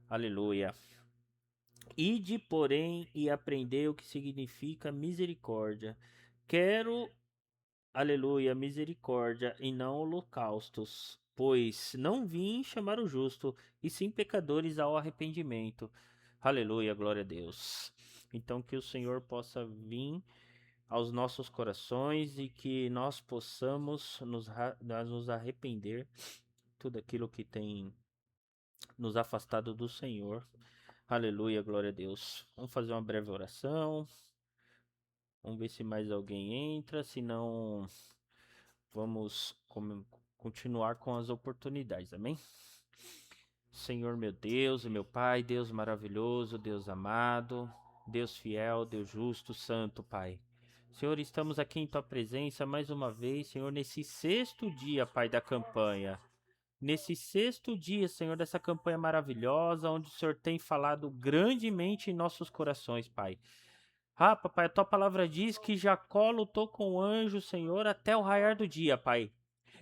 Aleluia. Ide, porém, e aprendei o que significa misericórdia. Quero, aleluia, misericórdia e não holocaustos, pois não vim chamar o justo, e sim pecadores ao arrependimento. Aleluia, glória a Deus. Então que o Senhor possa vir aos nossos corações e que nós possamos nos arrepender tudo aquilo que tem nos afastado do Senhor. Aleluia, glória a Deus. Vamos fazer uma breve oração. Vamos ver se mais alguém entra. Se não, vamos continuar com as oportunidades. Amém? Senhor, meu Deus e meu Pai, Deus maravilhoso, Deus amado, Deus fiel, Deus justo, santo, Pai. Senhor, estamos aqui em Tua presença mais uma vez, Senhor, nesse sexto dia, Pai, da campanha. Nesse sexto dia, Senhor, dessa campanha maravilhosa, onde o Senhor tem falado grandemente em nossos corações, Pai. Ah, papai, a tua palavra diz que Jacó lutou com o anjo, Senhor, até o raiar do dia, Pai.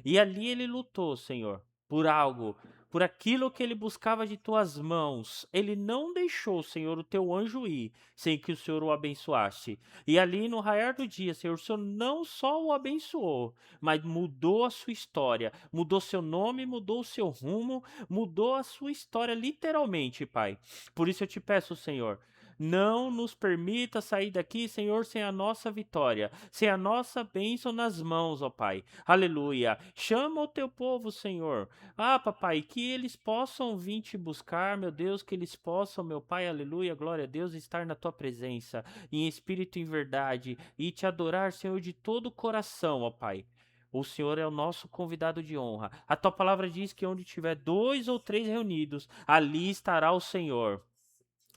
E ali ele lutou, Senhor, por algo, por aquilo que ele buscava de tuas mãos. Ele não deixou, Senhor, o teu anjo ir, sem que o Senhor o abençoasse. E ali no raiar do dia, Senhor, o Senhor não só o abençoou, mas mudou a sua história, mudou seu nome, mudou o seu rumo, mudou a sua história literalmente, Pai. Por isso eu te peço, Senhor, não nos permita sair daqui, Senhor, sem a nossa vitória, sem a nossa bênção nas mãos, ó Pai. Aleluia. Chama o teu povo, Senhor. Ah, papai, que eles possam vir te buscar, meu Deus, que eles possam, meu Pai, aleluia, glória a Deus, estar na tua presença, em espírito e em verdade, e te adorar, Senhor, de todo o coração, ó Pai. O Senhor é o nosso convidado de honra. A tua palavra diz que onde tiver 2 ou 3 reunidos, ali estará o Senhor.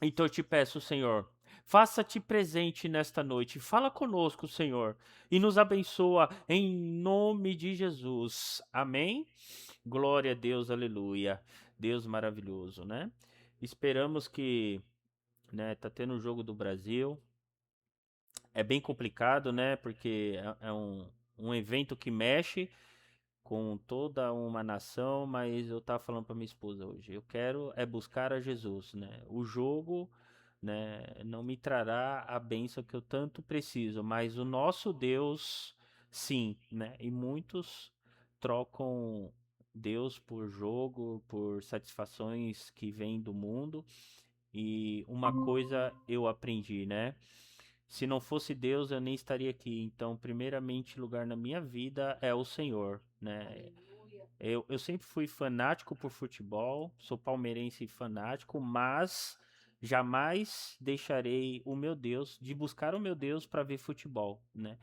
Então eu te peço, Senhor, faça-te presente nesta noite. Fala conosco, Senhor, e nos abençoa em nome de Jesus. Amém? Glória a Deus, aleluia. Deus maravilhoso, né? Esperamos que, né, tá tendo o jogo do Brasil. É bem complicado, né? Porque é um evento que mexe com toda uma nação, mas eu tava falando para minha esposa hoje, eu quero é buscar a Jesus, né? O jogo, né, não me trará a bênção que eu tanto preciso, mas o nosso Deus, sim, né? E muitos trocam Deus por jogo, por satisfações que vêm do mundo. E uma coisa eu aprendi, né? Se não fosse Deus, eu nem estaria aqui. Então, primeiramente lugar na minha vida é o Senhor, né? Eu sempre fui fanático por futebol, sou palmeirense fanático, mas jamais deixarei o meu Deus, de buscar o meu Deus para ver futebol, né?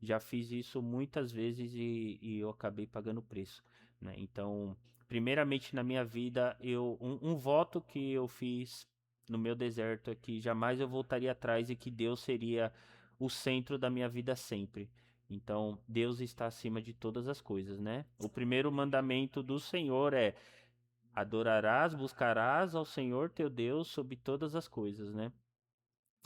Já fiz isso muitas vezes e eu acabei pagando preço, né? Então, primeiramente na minha vida, um voto que eu fiz no meu deserto é que jamais eu voltaria atrás e que Deus seria o centro da minha vida sempre. Então, Deus está acima de todas as coisas, né? O primeiro mandamento do Senhor é: adorarás, buscarás ao Senhor teu Deus sobre todas as coisas, né?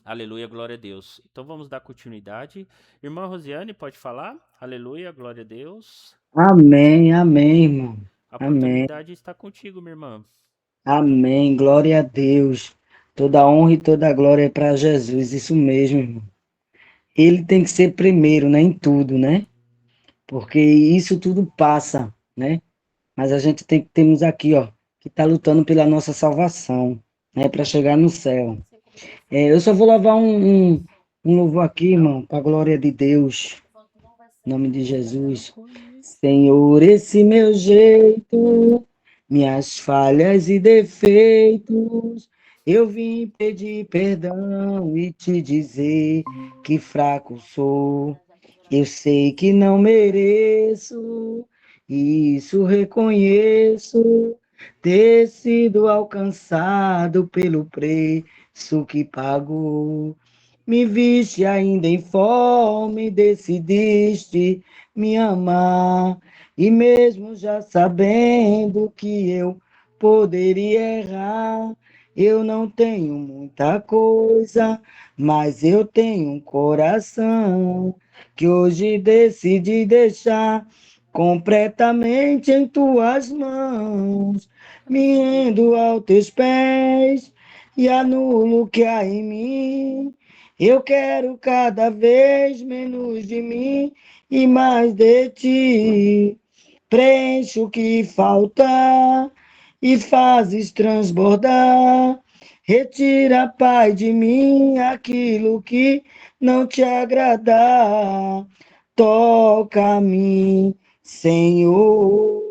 Aleluia, glória a Deus. Então vamos dar continuidade. Irmã Rosiane, pode falar? Aleluia, glória a Deus. Amém, amém, irmão. A Amém, oportunidade está contigo, minha irmã. amém. Glória a Deus. Toda honra e toda glória é para Jesus. Isso mesmo, irmão. Ele tem que ser primeiro, né, em tudo, né? Porque isso tudo passa, né? Mas a gente temos aqui, ó, que tá lutando pela nossa salvação, né, para chegar no céu. Eu só vou lavar um louvor aqui, irmão, para a glória de Deus, em nome de Jesus. Senhor, esse meu jeito, minhas falhas e defeitos, eu vim pedir perdão e te dizer que fraco sou. Eu sei que não mereço, e isso reconheço, ter sido alcançado pelo preço que pagou. Me viste ainda em fome, decidiste me amar, e mesmo já sabendo que eu poderia errar, eu não tenho muita coisa, mas eu tenho um coração que hoje decidi deixar completamente em tuas mãos. Me rendo aos teus pés e anulo o que há em mim. Eu quero cada vez menos de mim e mais de ti. Preenche o que falta e fazes transbordar. Retira, Pai, de mim aquilo que não te agradar. Toca-me, Senhor,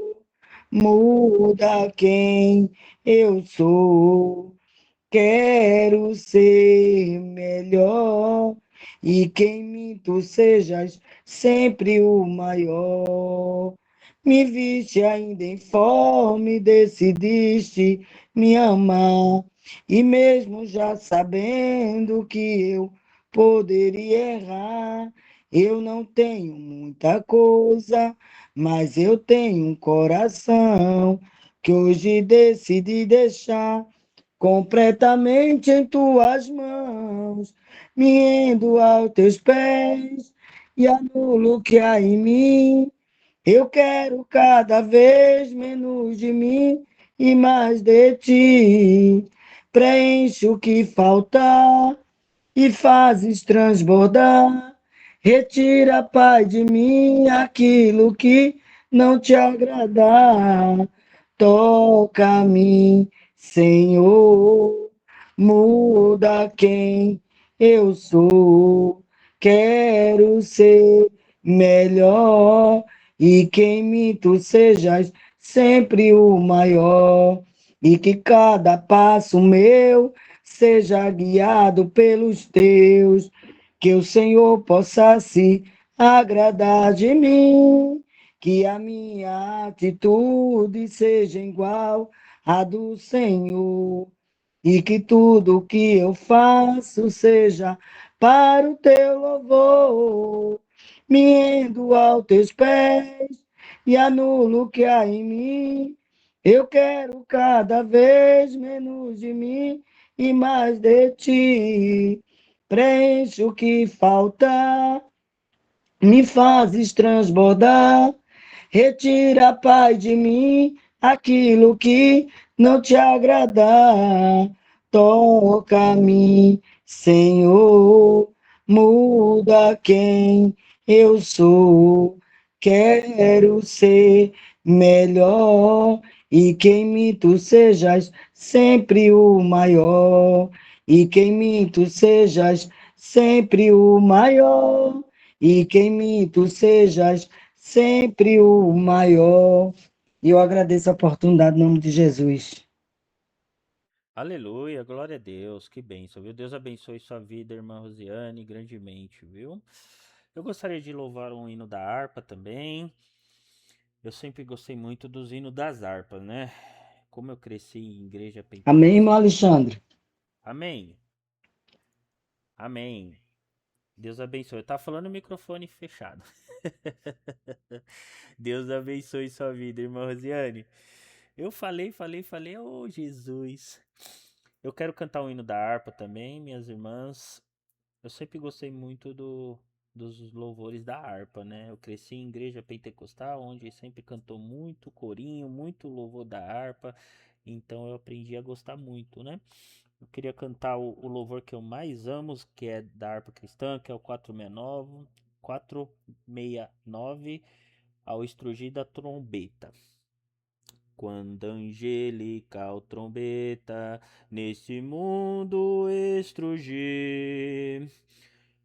muda quem eu sou. Quero ser melhor e que em mim tu sejas sempre o maior. Me viste ainda em fome, decidiste me amar, e mesmo já sabendo que eu poderia errar, eu não tenho muita coisa, mas eu tenho um coração que hoje decidi deixar completamente em tuas mãos. Me rendo aos teus pés e anulo o que há em mim. Eu quero cada vez menos de mim e mais de ti. Preenche o que falta e fazes transbordar. Retira, Pai, de mim aquilo que não te agradar. Toca-me, Senhor, muda quem eu sou. Quero ser melhor e que em mim tu sejas sempre o maior. E que cada passo meu seja guiado pelos teus, que o Senhor possa se agradar de mim, que a minha atitude seja igual à do Senhor, e que tudo que eu faço seja para o teu louvor. Me rendo aos teus pés e anulo o que há em mim. Eu quero cada vez menos de mim e mais de ti. Preenche o que falta, me fazes transbordar. Retira, Pai, de mim aquilo que não te agradar. Toca-me, Senhor, muda quem eu sou. Quero ser melhor e que em mim tu sejas sempre o maior. E que em mim tu sejas sempre o maior. E que em mim tu sejas sempre o maior. E eu agradeço a oportunidade em nome de Jesus. Aleluia, glória a Deus, que bênção, viu? Deus abençoe sua vida, irmã Rosiane, grandemente, viu? Eu gostaria de louvar um hino da harpa também. Eu sempre gostei muito dos hinos das harpas, né? Como eu cresci em igreja Amém, irmão pentecostal. Alexandre? Amém, amém. Deus abençoe. Eu tava falando o microfone fechado. Deus abençoe sua vida, irmã Rosiane. Eu falei, oh Jesus. Eu quero cantar um hino da harpa também, minhas irmãs. Eu sempre gostei muito dos louvores da harpa, né? Eu cresci em igreja pentecostal, onde sempre cantou muito corinho, muito louvor da harpa. Então eu aprendi a gostar muito, né? Eu queria cantar o louvor que eu mais amo, que é da harpa cristã, que é o 469, ao estrugir da trombeta. Quando angelical trombeta nesse mundo estrugir,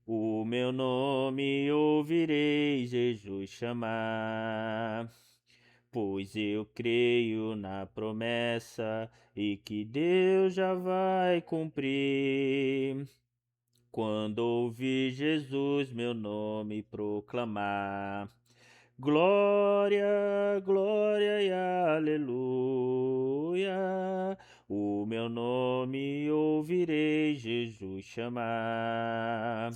o meu nome ouvirei Jesus chamar. Pois eu creio na promessa e que Deus já vai cumprir. Quando ouvir Jesus meu nome proclamar. Glória, glória e aleluia. O meu nome ouvirei Jesus chamar.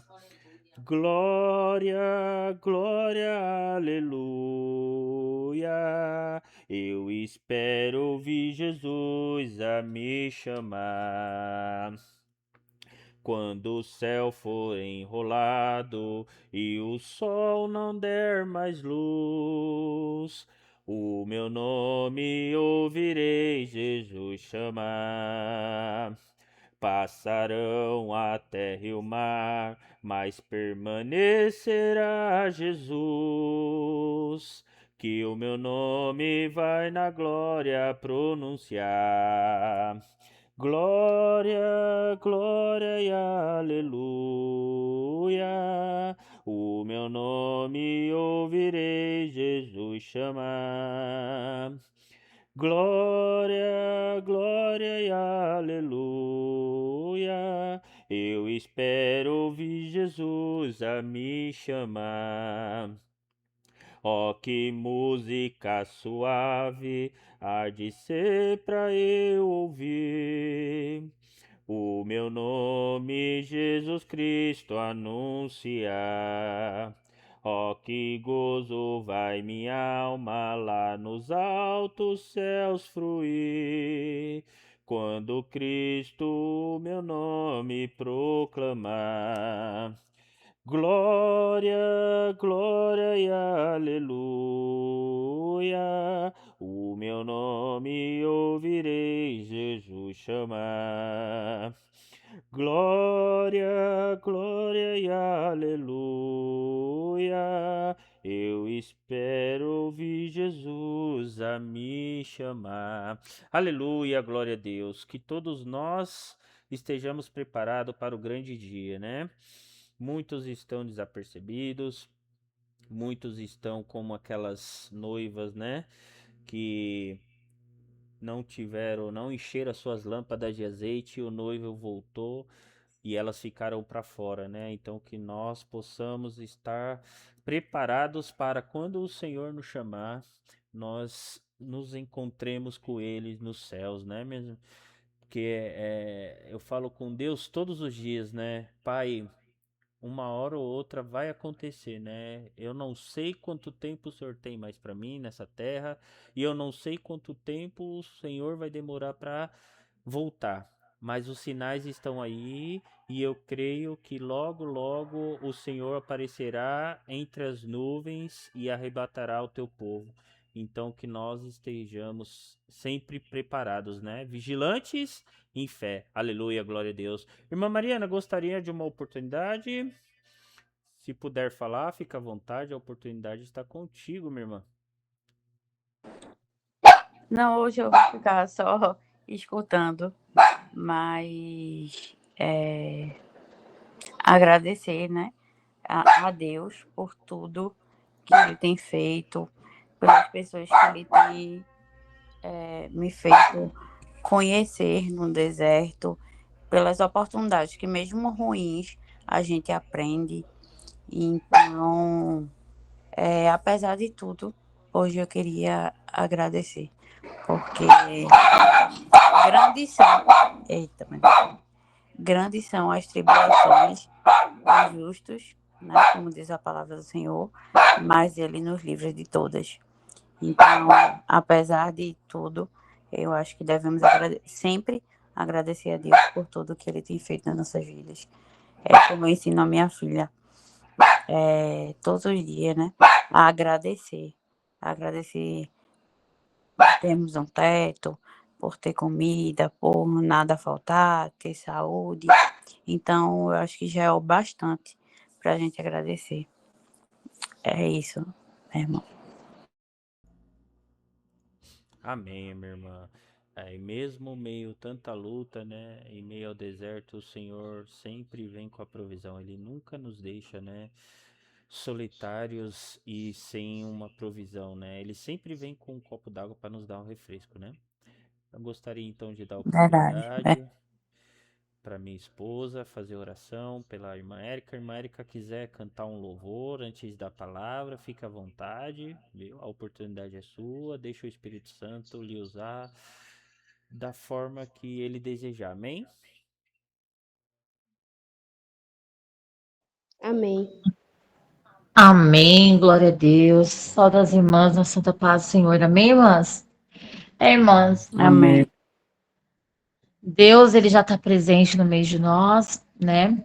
Glória, glória, aleluia. Eu espero ouvir Jesus a me chamar. quando o céu for enrolado e o sol não der mais luz, o meu nome ouvirei Jesus chamar. Passarão a terra e o mar, mas permanecerá Jesus, que o meu nome vai na glória pronunciar. Glória, glória e aleluia. O meu nome ouvirei Jesus chamar. Glória, glória e aleluia. Eu espero ouvir Jesus a me chamar. Ó, que música suave há de ser pra eu ouvir. O meu nome, Jesus Cristo, anunciar. Ó, que gozo vai minha alma lá nos altos céus fruir, quando Cristo meu nome proclamar. Glória, glória e aleluia. O meu nome ouvirei Jesus chamar. Glória, glória e aleluia. Eu espero ouvir Jesus a me chamar. Aleluia, glória a Deus. Que todos nós estejamos preparados para o grande dia, né? Muitos estão desapercebidos, muitos estão como aquelas noivas, né? Que não encheram as suas lâmpadas de azeite, e o noivo voltou e elas ficaram para fora, né? Então que nós possamos estar preparados para quando o Senhor nos chamar, nós nos encontremos com Ele nos céus, né? Mesmo porque eu falo com Deus todos os dias, né? Pai, uma hora ou outra vai acontecer, né? Eu não sei quanto tempo o Senhor tem mais para mim nessa terra, e eu não sei quanto tempo o Senhor vai demorar para voltar. Mas os sinais estão aí e eu creio que logo, logo o Senhor aparecerá entre as nuvens e arrebatará o teu povo. Então que nós estejamos sempre preparados, né? Vigilantes em fé. Aleluia, glória a Deus. Irmã Mariana, gostaria de uma oportunidade? Se puder falar, fica à vontade, a oportunidade está contigo, minha irmã. Não, hoje eu vou ficar só escutando, mas agradecer, né, a Deus por tudo que Ele tem feito, pelas pessoas que Ele tem me feito conhecer no deserto, pelas oportunidades que mesmo ruins a gente aprende. Então, apesar de tudo, hoje eu queria agradecer, porque grandes são, eita, grandes são as tribulações dos justos, né, como diz a palavra do Senhor, mas Ele nos livra de todas. Então, apesar de tudo, eu acho que devemos sempre agradecer a Deus por tudo que Ele tem feito nas nossas vidas. É como eu ensino a minha filha todos os dias, né? A agradecer. Agradecer por termos um teto, por ter comida, por nada faltar, ter saúde. Então, eu acho que já é o bastante para a gente agradecer. É isso, meu irmão. Amém, minha irmã. E mesmo meio tanta luta, né? Em meio ao deserto, o Senhor sempre vem com a provisão. Ele nunca nos deixa, né? Solitários e sem uma provisão, né? Ele sempre vem com um copo d'água para nos dar um refresco, né? Eu gostaria então de dar a Verdade. oportunidade para minha esposa fazer oração pela irmã Érica. A irmã Érica quiser cantar um louvor antes da palavra, fica à vontade, viu? A oportunidade é sua, deixa o Espírito Santo lhe usar da forma que ele desejar. Amém? Amém. Amém, glória a Deus. Saúde das irmãs na santa paz do Senhor. Amém, irmãs? Irmãs, Amém. Deus, ele já está presente no meio de nós. né?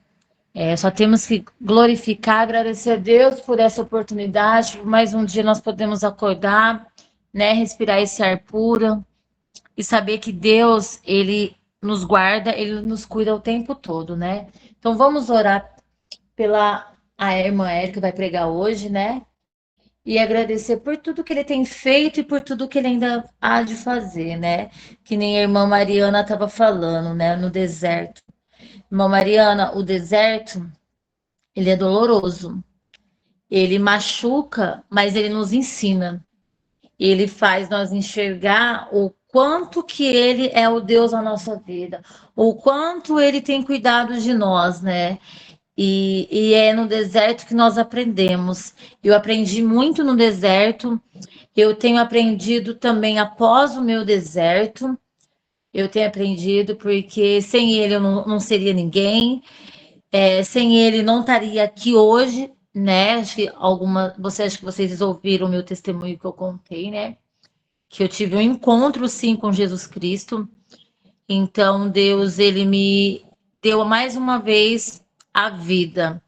Só temos que glorificar, agradecer a Deus por essa oportunidade. Mais um dia nós podemos acordar, né? Respirar esse ar puro e saber que Deus, Ele nos guarda, Ele nos cuida o tempo todo, né? Então vamos orar pela a irmã Érica que vai pregar hoje, né? E agradecer por tudo que ele tem feito e por tudo que ele ainda há de fazer, né? Que nem a irmã Mariana estava falando, né? No deserto. Irmã Mariana, o deserto, ele é doloroso. Ele machuca, mas ele nos ensina. Ele faz nós enxergar o quanto que ele é o Deus da nossa vida, o quanto ele tem cuidado de nós, né? E é no deserto que nós aprendemos. Eu aprendi muito no deserto, eu tenho aprendido também após o meu deserto. Eu tenho aprendido porque sem ele eu não seria ninguém. Sem ele não estaria aqui hoje, né? Acho que acho que vocês ouviram o meu testemunho que eu contei, né? Que eu tive um encontro sim com Jesus Cristo. Então Deus ele me deu mais uma vez a vida.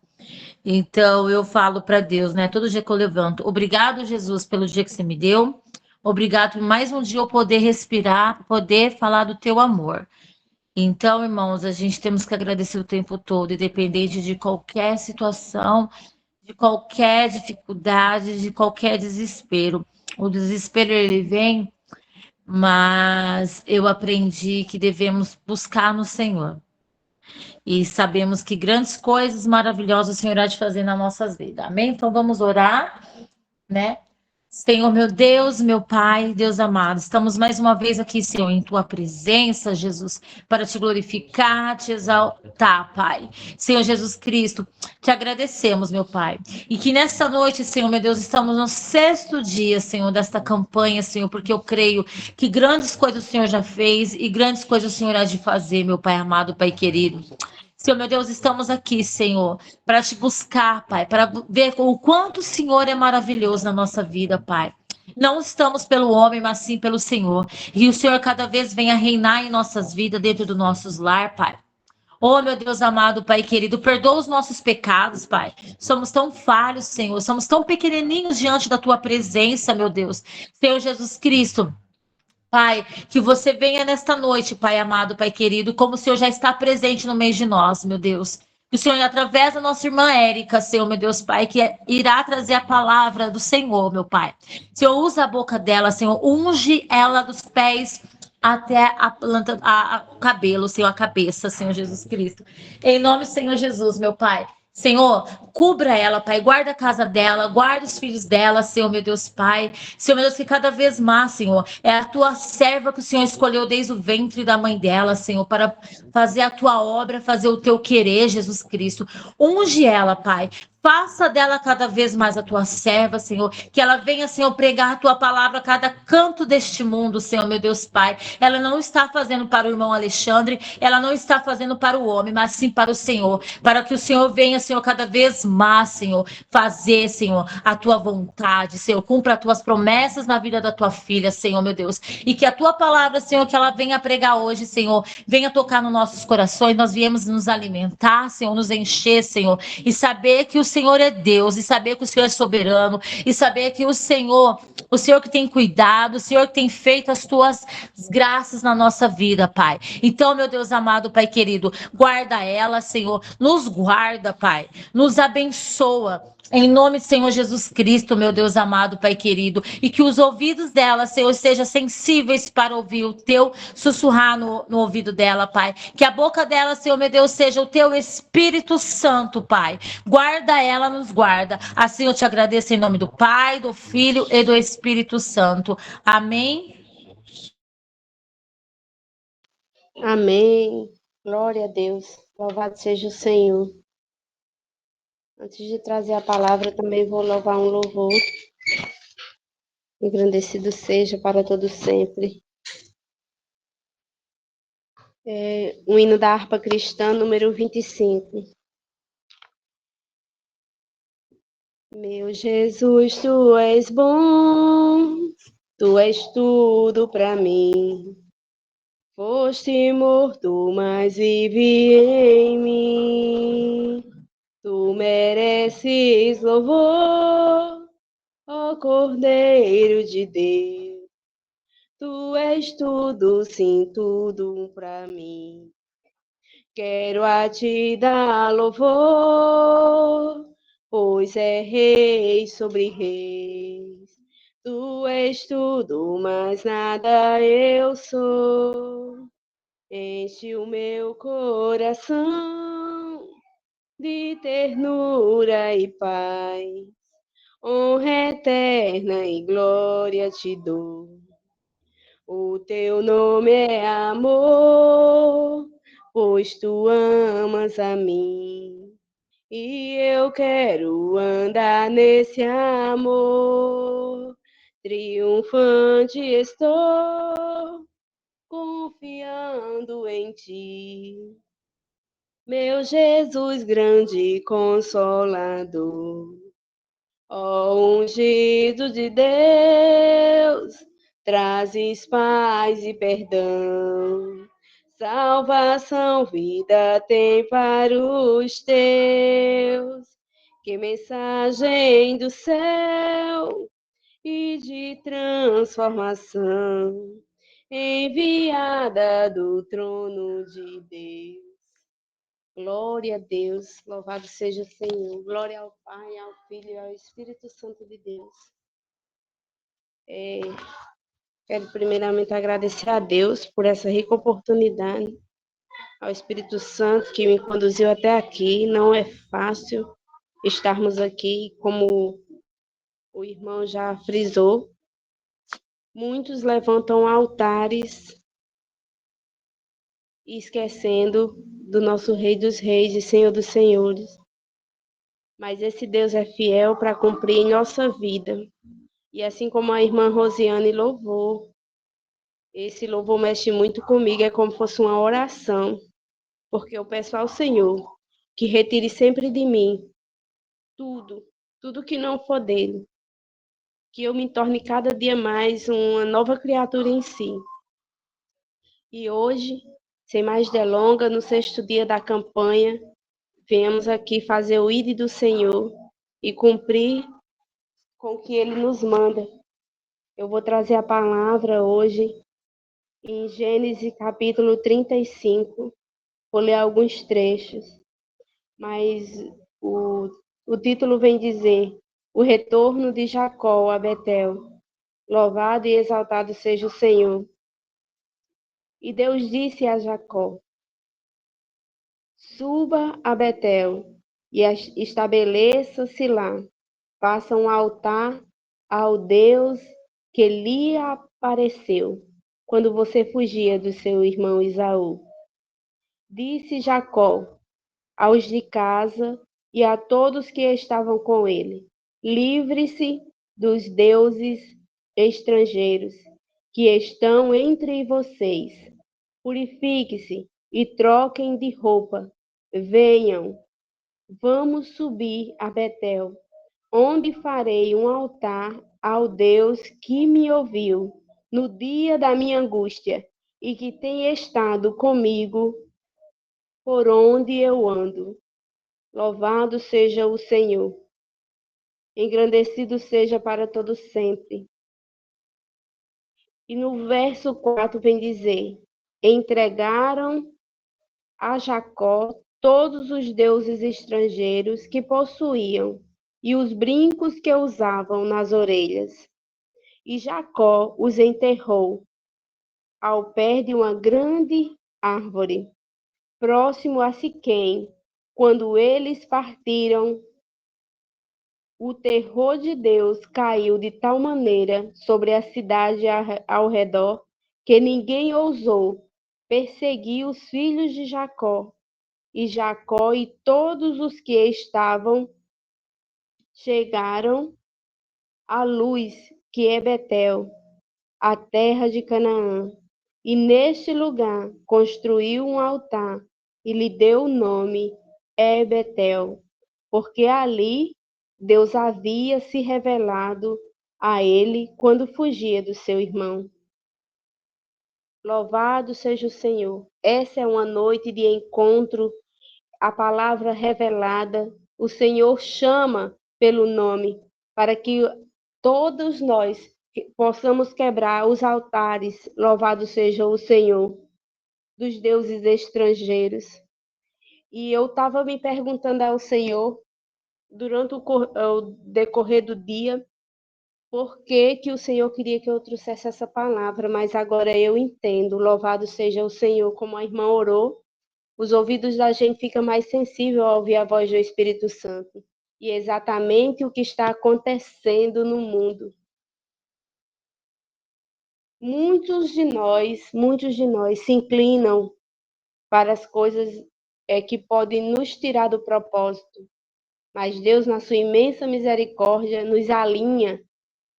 Então eu falo para Deus, né? Todo dia que eu levanto, obrigado Jesus pelo dia que você me deu. Obrigado por mais um dia eu poder respirar, poder falar do teu amor. Então, irmãos, a gente temos que agradecer o tempo todo, independente de qualquer situação, de qualquer dificuldade, de qualquer desespero. O desespero ele vem, mas eu aprendi que devemos buscar no Senhor. E sabemos que grandes coisas maravilhosas o Senhor há de fazer nas nossas vidas. Amém? Então vamos orar, né? Senhor, meu Deus, meu Pai, Deus amado, estamos mais uma vez aqui, Senhor, em Tua presença, Jesus, para te glorificar, te exaltar, Pai. Senhor Jesus Cristo, te agradecemos, meu Pai. E que nesta noite, Senhor, meu Deus, estamos no 6º dia, Senhor, desta campanha, Senhor, porque eu creio que grandes coisas o Senhor já fez e grandes coisas o Senhor há de fazer, meu Pai amado, Pai querido. Senhor, meu Deus, estamos aqui, Senhor, para te buscar, Pai, para ver o quanto o Senhor é maravilhoso na nossa vida, Pai. Não estamos pelo homem, mas sim pelo Senhor. E o Senhor cada vez venha reinar em nossas vidas, dentro dos nossos lar, Pai. Oh, meu Deus amado, Pai querido, perdoa os nossos pecados, Pai. Somos tão falhos, Senhor. Somos tão pequenininhos diante da Tua presença, meu Deus. Senhor Jesus Cristo. Pai, que você venha nesta noite, Pai amado, Pai querido, como o Senhor já está presente no meio de nós, meu Deus. Que o Senhor, através da nossa irmã Érica, Senhor, meu Deus, Pai, que irá trazer a palavra do Senhor, meu Pai. Senhor, usa a boca dela, Senhor, unge ela dos pés até a planta, o cabelo, Senhor, a cabeça, Senhor Jesus Cristo. Em nome do Senhor Jesus, meu Pai. Senhor, cubra ela, Pai, guarda a casa dela, guarda os filhos dela, Senhor, meu Deus, Pai. Senhor, meu Deus, que cada vez mais, Senhor, é a tua serva que o Senhor escolheu desde o ventre da mãe dela, Senhor, para fazer a tua obra, fazer o teu querer, Jesus Cristo. Unge ela, Pai. Faça dela cada vez mais a tua serva, Senhor. Que ela venha, Senhor, pregar a tua palavra a cada canto deste mundo, Senhor, meu Deus Pai. Ela não está fazendo para o irmão Alexandre, ela não está fazendo para o homem, mas sim para o Senhor. Para que o Senhor venha, Senhor, cada vez mais, Senhor, fazer, Senhor, a tua vontade, Senhor. Cumpra as tuas promessas na vida da tua filha, Senhor, meu Deus. E que a tua palavra, Senhor, que ela venha pregar hoje, Senhor, venha tocar nos nossos corações. Nós viemos nos alimentar, Senhor, nos encher, Senhor, e saber que o Senhor é Deus, e saber que o Senhor é soberano, e saber que o Senhor que tem cuidado, o Senhor que tem feito as tuas graças na nossa vida, Pai. Então, meu Deus amado, Pai querido, guarda ela, Senhor, nos guarda, Pai, nos abençoa. Em nome do Senhor Jesus Cristo, meu Deus amado, Pai querido, e que os ouvidos dela, Senhor, sejam sensíveis para ouvir o teu sussurrar no ouvido dela, Pai. Que a boca dela, Senhor, meu Deus, seja o teu Espírito Santo, Pai. Guarda ela, nos guarda. Assim eu te agradeço em nome do Pai, do Filho e do Espírito Santo. Amém. Amém. Glória a Deus. Louvado seja o Senhor. Antes de trazer a palavra, também vou louvar um louvor. Engrandecido seja para todo sempre. O hino da harpa cristã, número 25. Meu Jesus, tu és bom, tu és tudo para mim. Foste morto, mas vive em mim. Tu mereces louvor, ó Cordeiro de Deus. Tu és tudo, sim, tudo pra mim. Quero a ti dar louvor, pois é rei sobre reis. Tu és tudo, mas nada eu sou. Enche o meu coração de ternura e paz. Honra eterna e glória te dou. O teu nome é amor, pois tu amas a mim. E eu quero andar nesse amor. Triunfante estou, confiando em ti. Meu Jesus grande e consolador. Ó ungido de Deus, trazes paz e perdão. Salvação, vida tem para os teus. Que mensagem do céu e de transformação, enviada do trono de Deus. Glória a Deus, louvado seja o Senhor. Glória ao Pai, ao Filho e ao Espírito Santo de Deus. Quero primeiramente agradecer a Deus por essa rica oportunidade, ao Espírito Santo que me conduziu até aqui. Não é fácil estarmos aqui, como o irmão já frisou. Muitos levantam altares esquecendo do nosso Rei dos Reis e Senhor dos Senhores. Mas esse Deus é fiel para cumprir em nossa vida. E assim como a irmã Rosiane louvou, esse louvor mexe muito comigo, é como se fosse uma oração, porque eu peço ao Senhor que retire sempre de mim tudo que não for dele, que eu me torne cada dia mais uma nova criatura em si. E hoje, sem mais delongas, no 6º dia da campanha, viemos aqui fazer o ID do Senhor e cumprir com o que Ele nos manda. Eu vou trazer a palavra hoje em Gênesis capítulo 35. Vou ler alguns trechos, mas o título vem dizer: O retorno de Jacó a Betel. Louvado e exaltado seja o Senhor. E Deus disse a Jacó: Suba a Betel e estabeleça-se lá. Faça um altar ao Deus que lhe apareceu quando você fugia do seu irmão Esaú. Disse Jacó aos de casa e a todos que estavam com ele: Livre-se dos deuses estrangeiros que estão entre vocês. Purifique-se e troquem de roupa. Venham, vamos subir a Betel, onde farei um altar ao Deus que me ouviu no dia da minha angústia e que tem estado comigo por onde eu ando. Louvado seja o Senhor. Engrandecido seja para todo sempre. E no verso 4 vem dizer: Entregaram a Jacó todos os deuses estrangeiros que possuíam e os brincos que usavam nas orelhas. E Jacó os enterrou ao pé de uma grande árvore, próximo a Siquém. Quando eles partiram, o terror de Deus caiu de tal maneira sobre a cidade ao redor que ninguém ousou perseguir os filhos de Jacó. E Jacó e todos os que estavam chegaram à luz, que é Betel, a terra de Canaã. E neste lugar construiu um altar e lhe deu o nome Betel, porque ali Deus havia se revelado a ele quando fugia do seu irmão. Louvado seja o Senhor. Essa é uma noite de encontro, a palavra revelada. O Senhor chama pelo nome para que todos nós possamos quebrar os altares. Louvado seja o Senhor, dos deuses estrangeiros. E eu estava me perguntando ao Senhor, durante o decorrer do dia, por que que o Senhor queria que eu trouxesse essa palavra, mas agora eu entendo. Louvado seja o Senhor, como a irmã orou, os ouvidos da gente ficam mais sensíveis ao ouvir a voz do Espírito Santo. E é exatamente o que está acontecendo no mundo. Muitos de nós se inclinam para as coisas que podem nos tirar do propósito. Mas Deus, na sua imensa misericórdia, nos alinha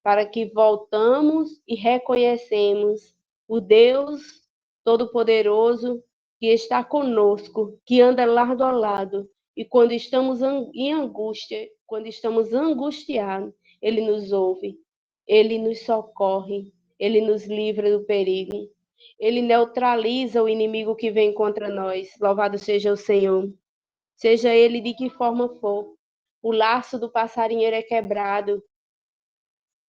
para que voltamos e reconhecemos o Deus Todo-Poderoso que está conosco, que anda lado a lado. E quando estamos em angústia, quando estamos angustiados, Ele nos ouve, Ele nos socorre, Ele nos livra do perigo. Ele neutraliza o inimigo que vem contra nós. Louvado seja o Senhor. Seja ele de que forma for. O laço do passarinheiro é quebrado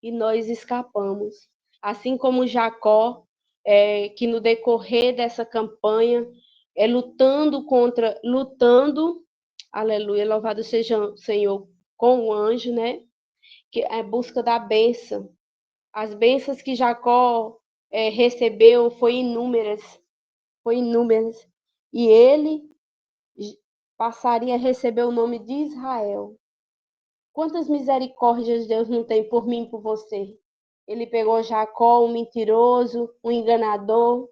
e nós escapamos. Assim como Jacó, que no decorrer dessa campanha, lutando, aleluia, louvado seja o Senhor, com o anjo, né? Que é busca da bênção. As bênçãos que Jacó recebeu foi inúmeras. E ele passaria a receber o nome de Israel. Quantas misericórdias Deus não tem por mim e por você? Ele pegou Jacó, um mentiroso, um enganador,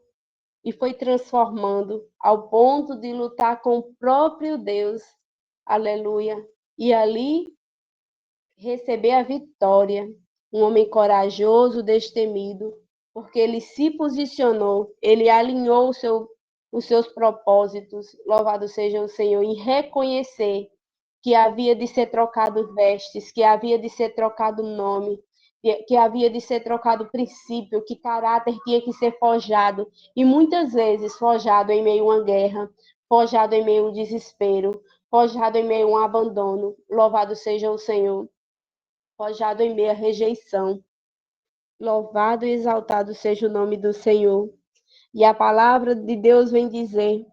e foi transformando ao ponto de lutar com o próprio Deus. Aleluia. E ali receber a vitória. Um homem corajoso, destemido, porque ele se posicionou, ele alinhou os seus propósitos. Louvado seja o Senhor, em reconhecer que havia de ser trocado vestes, que havia de ser trocado nome, que havia de ser trocado princípio, que caráter tinha que ser forjado, e muitas vezes forjado em meio a uma guerra, forjado em meio a um desespero, forjado em meio a um abandono. Louvado seja o Senhor. Forjado em meio à rejeição. Louvado e exaltado seja o nome do Senhor. E a palavra de Deus vem dizer,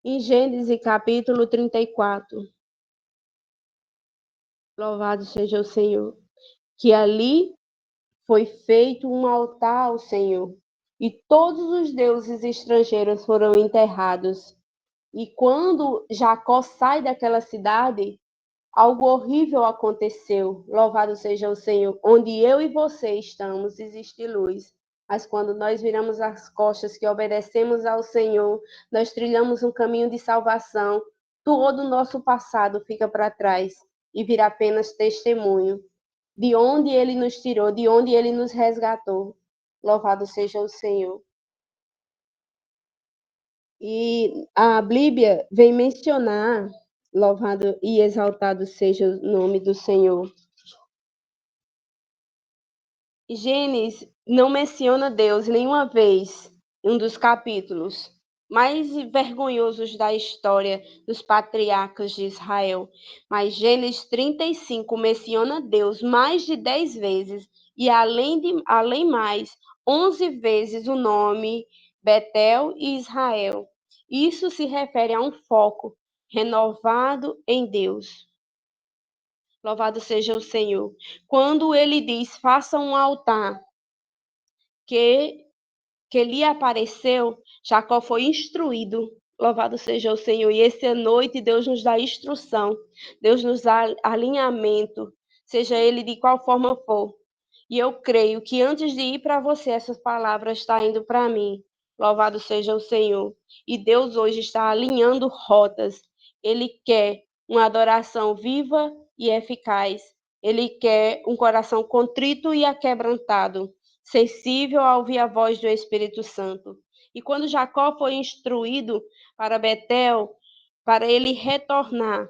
em Gênesis capítulo 34, louvado seja o Senhor, que ali foi feito um altar ao Senhor, e todos os deuses estrangeiros foram enterrados. E quando Jacó sai daquela cidade, algo horrível aconteceu. Louvado seja o Senhor. Onde eu e você estamos, existe luz. Mas quando nós viramos as costas, que obedecemos ao Senhor, nós trilhamos um caminho de salvação, todo o nosso passado fica para trás e vira apenas testemunho de onde Ele nos tirou, de onde Ele nos resgatou. Louvado seja o Senhor. E a Bíblia vem mencionar, louvado e exaltado seja o nome do Senhor. Gênesis não menciona Deus nenhuma vez em um dos capítulos mais vergonhosos da história dos patriarcas de Israel, mas Gênesis 35 menciona Deus mais de 10 vezes e além mais 11 vezes o nome Betel e Israel. Isso se refere a um foco renovado em Deus. Louvado seja o Senhor. Quando ele diz, faça um altar que lhe apareceu, Jacó foi instruído. Louvado seja o Senhor. E essa noite Deus nos dá instrução, Deus nos dá alinhamento, seja ele de qual forma for. E eu creio que antes de ir para você, essas palavras estão indo para mim. Louvado seja o Senhor. E Deus hoje está alinhando rotas. Ele quer uma adoração viva e eficaz. Ele quer um coração contrito e aquebrantado, sensível a ouvir a voz do Espírito Santo. E quando Jacó foi instruído para Betel, para ele retornar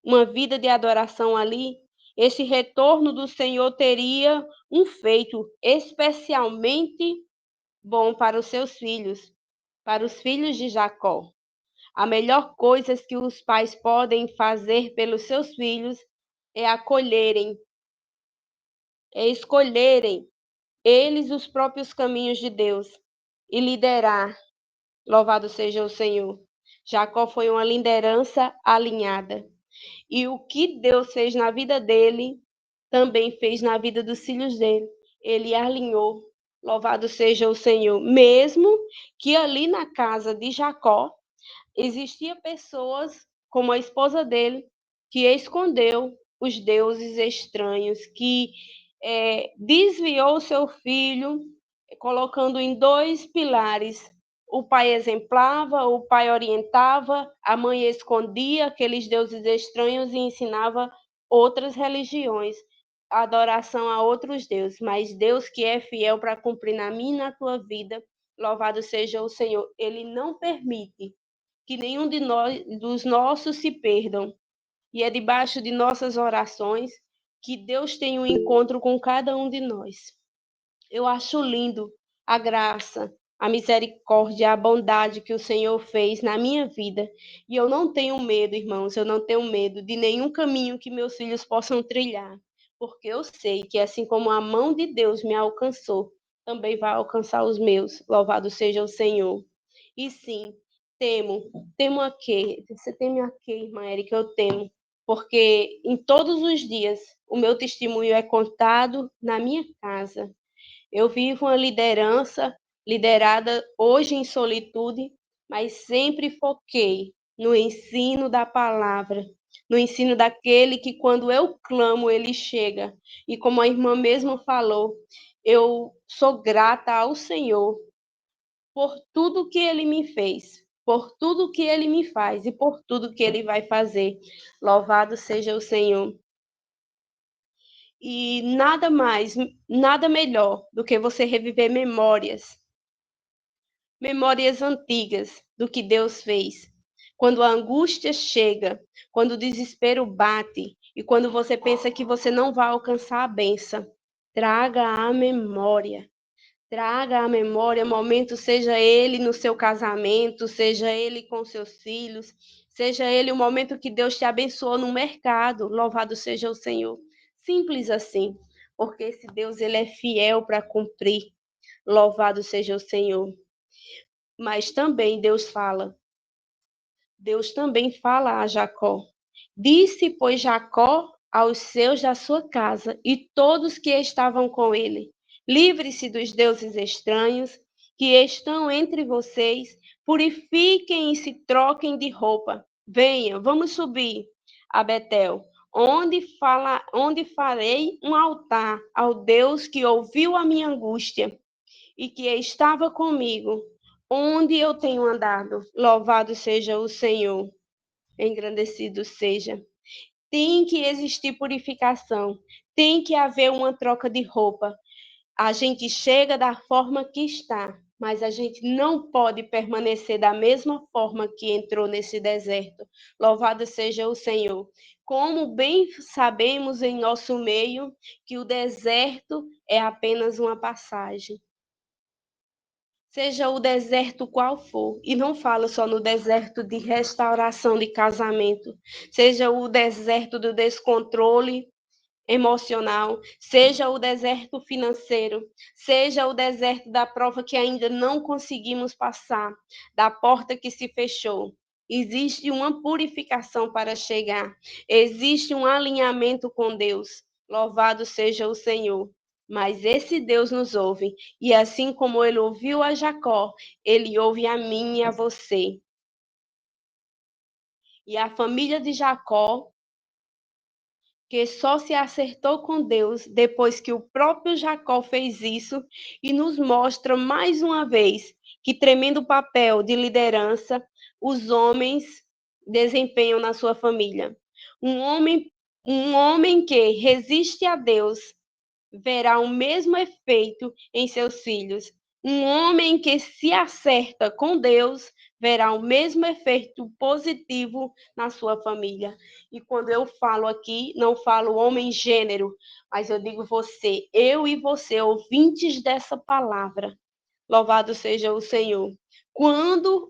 uma vida de adoração ali, esse retorno do Senhor teria um feito especialmente bom para os seus filhos, para os filhos de Jacó. A melhor coisa que os pais podem fazer pelos seus filhos é acolherem, é escolherem eles os próprios caminhos de Deus e liderar. Louvado seja o Senhor. Jacó foi uma liderança alinhada. E o que Deus fez na vida dele, também fez na vida dos filhos dele. Ele alinhou. Louvado seja o Senhor. Mesmo que ali na casa de Jacó, existia pessoas, como a esposa dele, que escondeu os deuses estranhos, que desviou seu filho, colocando em dois pilares. O pai exemplava, o pai orientava, a mãe escondia aqueles deuses estranhos e ensinava outras religiões, adoração a outros deuses. Mas Deus que é fiel para cumprir na minha e na tua vida, louvado seja o Senhor, ele não permite que nenhum de nós, dos nossos se perdam. E é debaixo de nossas orações que Deus tem um encontro com cada um de nós. Eu acho lindo a graça, a misericórdia, a bondade que o Senhor fez na minha vida. E eu não tenho medo, irmãos, eu não tenho medo de nenhum caminho que meus filhos possam trilhar, porque eu sei que assim como a mão de Deus me alcançou, também vai alcançar os meus. Louvado seja o Senhor. E sim, temo a quê? Você teme a quê, irmã Érica? Eu temo, porque em todos os dias o meu testemunho é contado na minha casa. Eu vivo uma liderança liderada hoje em solitude, mas sempre foquei no ensino da palavra, no ensino daquele que quando eu clamo, ele chega. E como a irmã mesmo falou, eu sou grata ao Senhor por tudo que ele me fez, por tudo que ele me faz e por tudo que ele vai fazer. Louvado seja o Senhor. E nada mais, nada melhor do que você reviver memórias antigas do que Deus fez. Quando a angústia chega, quando o desespero bate e quando você pensa que você não vai alcançar a bênção, traga à memória. Traga à memória momento, seja ele no seu casamento, seja ele com seus filhos, seja ele o momento que Deus te abençoou no mercado. Louvado seja o Senhor. Simples assim, porque esse Deus ele é fiel para cumprir. Louvado seja o Senhor. Mas também Deus também fala a Jacó. Disse, pois, Jacó aos seus da sua casa e todos que estavam com ele: livre-se dos deuses estranhos que estão entre vocês, purifiquem e se troquem de roupa. Venha, vamos subir a Betel, onde farei um altar ao Deus que ouviu a minha angústia e que estava comigo, onde eu tenho andado. Louvado seja o Senhor, engrandecido seja. Tem que existir purificação, tem que haver uma troca de roupa. A gente chega da forma que está, mas a gente não pode permanecer da mesma forma que entrou nesse deserto. Louvado seja o Senhor. Como bem sabemos em nosso meio que o deserto é apenas uma passagem. Seja o deserto qual for, e não falo só no deserto de restauração de casamento, seja o deserto do descontrole emocional, seja o deserto financeiro, seja o deserto da prova que ainda não conseguimos passar, da porta que se fechou. Existe uma purificação para chegar, existe um alinhamento com Deus. Louvado seja o Senhor. Mas esse Deus nos ouve, e assim como ele ouviu a Jacó, ele ouve a mim e a você. E a família de Jacó, que só se acertou com Deus depois que o próprio Jacó fez isso, e nos mostra mais uma vez que tremendo papel de liderança os homens desempenham na sua família. Um homem que resiste a Deus verá o mesmo efeito em seus filhos. Um homem que se acerta com Deus verá o mesmo efeito positivo na sua família. E quando eu falo aqui, não falo homem gênero, mas eu digo você, eu e você, ouvintes dessa palavra, Louvado seja o Senhor. Quando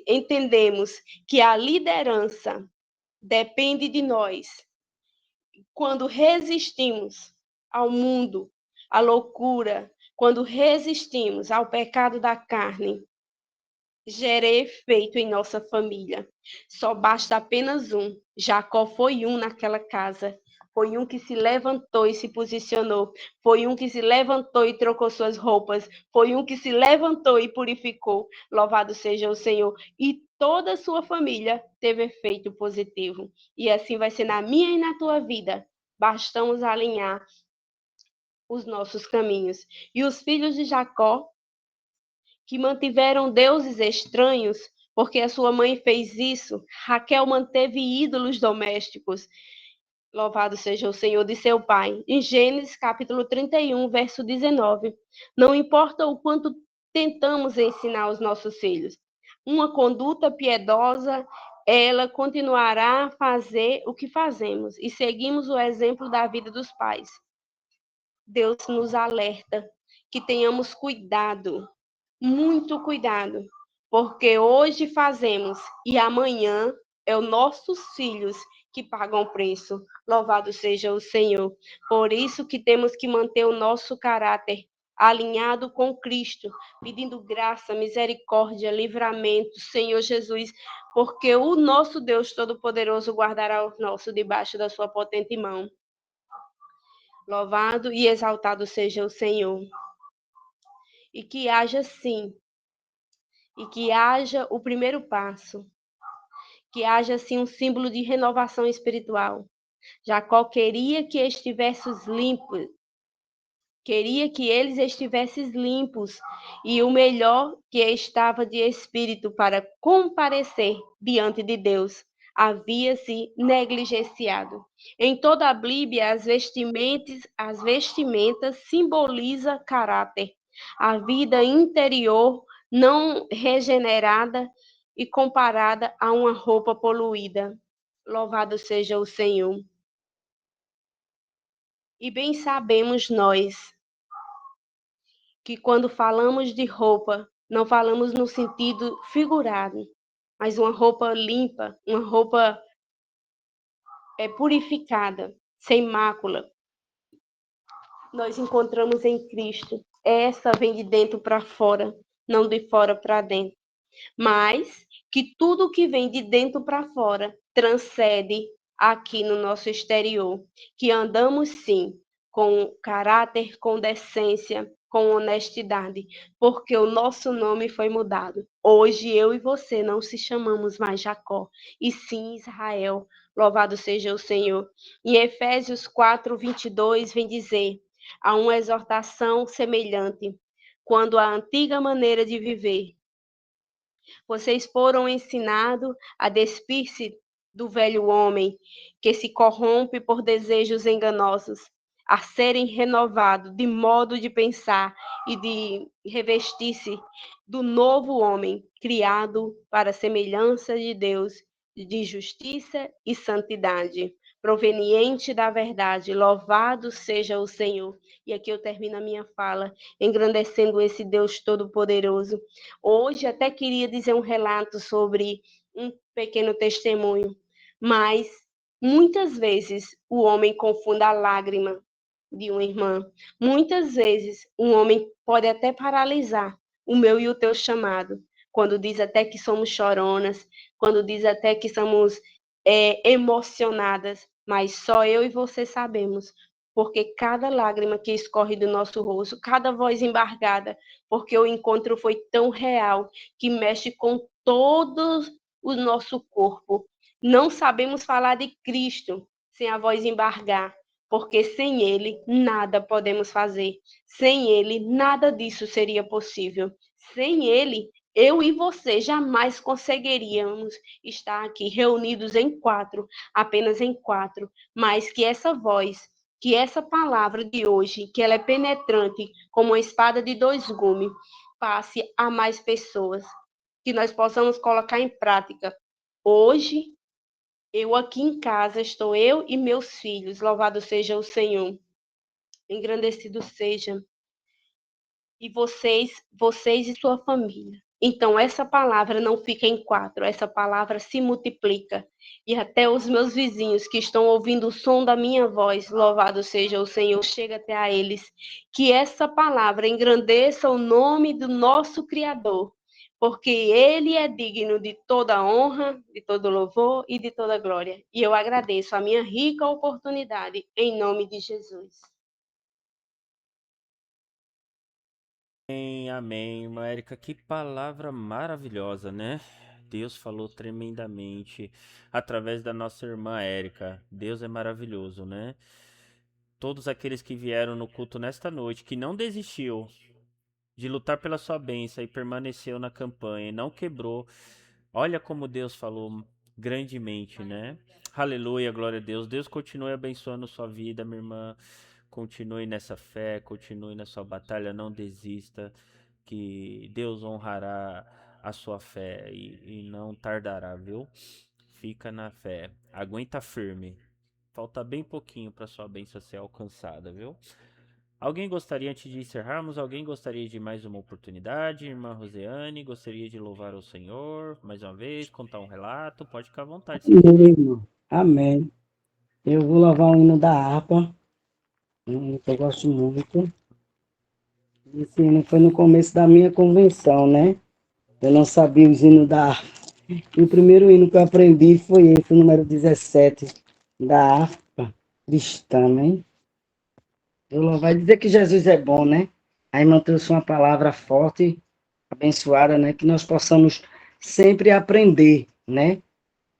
entendemos que a liderança depende de nós, quando resistimos ao mundo, à loucura, quando resistimos ao pecado da carne, gera efeito em nossa família. Só basta apenas um. Jacó foi um naquela casa. Foi um que se levantou e se posicionou. Foi um que se levantou e trocou suas roupas. Foi um que se levantou e purificou. Louvado seja o Senhor. E toda a sua família teve efeito positivo. E assim vai ser na minha e na tua vida. Bastamos alinhar os nossos caminhos. E os filhos de Jacó, que mantiveram deuses estranhos, porque a sua mãe fez isso. Raquel manteve ídolos domésticos. Louvado seja o Senhor de seu pai. Em Gênesis capítulo 31, verso 19. Não importa o quanto tentamos ensinar aos nossos filhos, uma conduta piedosa, ela continuará a fazer o que fazemos e seguimos o exemplo da vida dos pais. Deus nos alerta que tenhamos cuidado, muito cuidado, porque hoje fazemos e amanhã é os nossos filhos que pagam o preço. Louvado seja o Senhor. Por isso que temos que manter o nosso caráter alinhado com Cristo, pedindo graça, misericórdia, livramento, Senhor Jesus, porque o nosso Deus Todo-Poderoso guardará o nosso debaixo da sua potente mão. Louvado e exaltado seja o Senhor. E que haja sim, e que haja o primeiro passo, que haja assim um símbolo de renovação espiritual. Jacó queria que estivessem limpos, queria que eles estivessem limpos, e o melhor que estava de espírito para comparecer diante de Deus havia se negligenciado. Em toda a Bíblia, as vestimentas simbolizam caráter, a vida interior não regenerada e comparada a uma roupa poluída. Louvado seja o Senhor. E bem sabemos nós que quando falamos de roupa, não falamos no sentido figurado, mas uma roupa limpa, uma roupa purificada, sem mácula. Nós encontramos em Cristo. Essa vem de dentro para fora, não de fora para dentro. Mas que tudo que vem de dentro para fora transcende aqui no nosso exterior. Que andamos, sim, com caráter, com decência, com honestidade, porque o nosso nome foi mudado. Hoje eu e você não se chamamos mais Jacó, e sim Israel. Louvado seja o Senhor. Em Efésios 4:22 vem dizer: há uma exortação semelhante, quando a antiga maneira de viver. Vocês foram ensinados a despir-se do velho homem, que se corrompe por desejos enganosos, a serem renovados de modo de pensar e de revestir-se do novo homem, criado para a semelhança de Deus, de justiça e santidade, proveniente da verdade. Louvado seja o Senhor. E aqui eu termino a minha fala, engrandecendo esse Deus Todo-Poderoso. Hoje até queria dizer um relato sobre um pequeno testemunho, mas muitas vezes o homem confunde a lágrima de uma irmã. Muitas vezes um homem pode até paralisar o meu e o teu chamado, quando diz até que somos choronas, quando diz até que somos emocionadas, mas só eu e você sabemos, porque cada lágrima que escorre do nosso rosto, cada voz embargada, porque o encontro foi tão real que mexe com todo o nosso corpo. Não sabemos falar de Cristo sem a voz embargar, porque sem Ele nada podemos fazer. Sem Ele nada disso seria possível. Sem Ele, eu e você jamais conseguiríamos estar aqui reunidos em quatro, apenas em quatro, mas que essa voz, que essa palavra de hoje, que ela é penetrante como uma espada de dois gumes, passe a mais pessoas, que nós possamos colocar em prática. Hoje, eu aqui em casa, estou eu e meus filhos, louvado seja o Senhor, engrandecido seja e vocês e sua família. Então, essa palavra não fica em 4, essa palavra se multiplica. E até os meus vizinhos que estão ouvindo o som da minha voz, louvado seja o Senhor, chega até a eles. Que essa palavra engrandeça o nome do nosso Criador, porque Ele é digno de toda honra, de todo louvor e de toda glória. E eu agradeço a minha rica oportunidade, em nome de Jesus. Amém, amém, irmã Érica, que palavra maravilhosa, né? Deus falou tremendamente através da nossa irmã Érica. Deus é maravilhoso, né? Todos aqueles que vieram no culto nesta noite, que não desistiu de lutar pela sua bênção e permaneceu na campanha e não quebrou. Olha como Deus falou grandemente, né? Aleluia, glória a Deus. Deus continue abençoando sua vida, minha irmã. Continue nessa fé, continue na sua batalha, não desista, que Deus honrará a sua fé e não tardará, viu? Fica na fé, aguenta firme. Falta bem pouquinho para sua bênção ser alcançada, viu? Alguém gostaria, antes de encerrarmos, alguém gostaria de mais uma oportunidade? Irmã Rosiane, gostaria de louvar o Senhor mais uma vez, contar um relato? Pode ficar à vontade. Meu irmão. Amém. Eu vou louvar o hino da harpa, que eu gosto muito. Esse hino foi no começo da minha convenção, né? Eu não sabia os hinos da harpa. E o primeiro hino que eu aprendi foi esse, o número 17, da harpa cristã, né? Eu vai dizer que Jesus é bom, né? A irmã trouxe uma palavra forte, abençoada, né? Que nós possamos sempre aprender, né?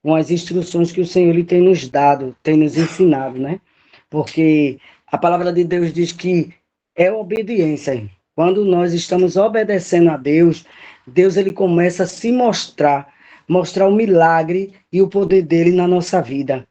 Com as instruções que o Senhor lhe tem nos dado, tem nos ensinado, né? Porque a palavra de Deus diz que é obediência. Quando nós estamos obedecendo a Deus, Deus ele começa a se mostrar o milagre e o poder dele na nossa vida.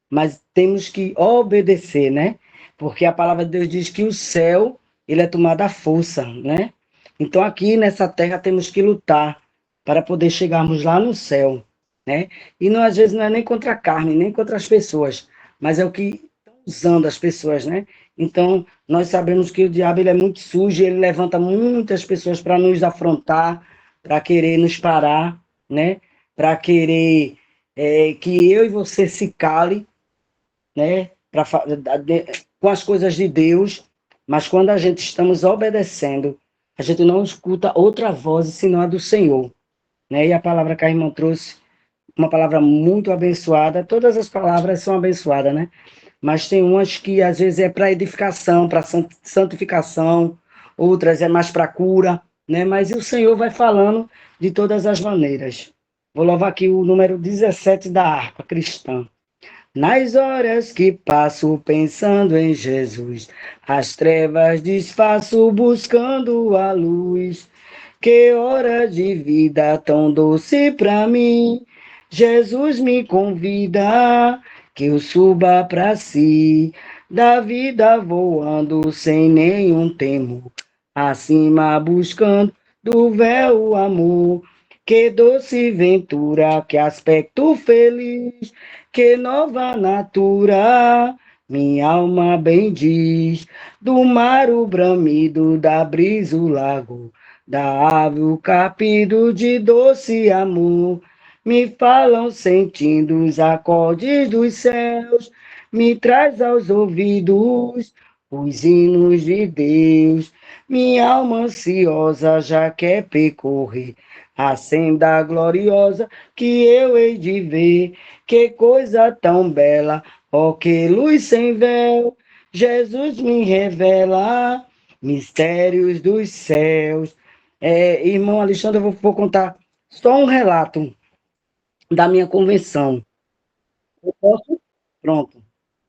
Mas temos que obedecer, né? Porque a palavra de Deus diz que o céu, ele é tomado à força, né? Então aqui nessa terra temos que lutar para poder chegarmos lá no céu, né? E não, às vezes não é nem contra a carne, nem contra as pessoas, mas é o que estão usando as pessoas, né? Então nós sabemos que o diabo ele é muito sujo, ele levanta muitas pessoas para nos afrontar, para querer nos parar, né? Para querer que eu e você se cale, né? Com as coisas de Deus, mas quando a gente estamos obedecendo, a gente não escuta outra voz senão a do Senhor, né? E a palavra que a irmã trouxe, uma palavra muito abençoada, todas as palavras são abençoadas, né? Mas tem umas que às vezes é para edificação, para santificação, outras é mais para cura, né? Mas o Senhor vai falando de todas as maneiras. Vou louvar aqui o número 17 da harpa cristã. Nas horas que passo pensando em Jesus, as trevas desfaço buscando a luz. Que hora de vida tão doce pra mim, Jesus me convida que eu suba pra si, da vida voando sem nenhum temor, acima buscando do véu o amor. Que doce ventura, que aspecto feliz, que nova natura, minha alma bem diz, do mar o bramido, da brisa o lago, da ave o capido de doce amor, me falam sentindo os acordes dos céus, me traz aos ouvidos os hinos de Deus, minha alma ansiosa já quer percorrer a senda gloriosa que eu hei de ver. Que coisa tão bela, ó que luz sem véu, Jesus me revela mistérios dos céus. Irmão Alexandre, eu vou contar só um relato da minha convenção. Eu posso? Pronto.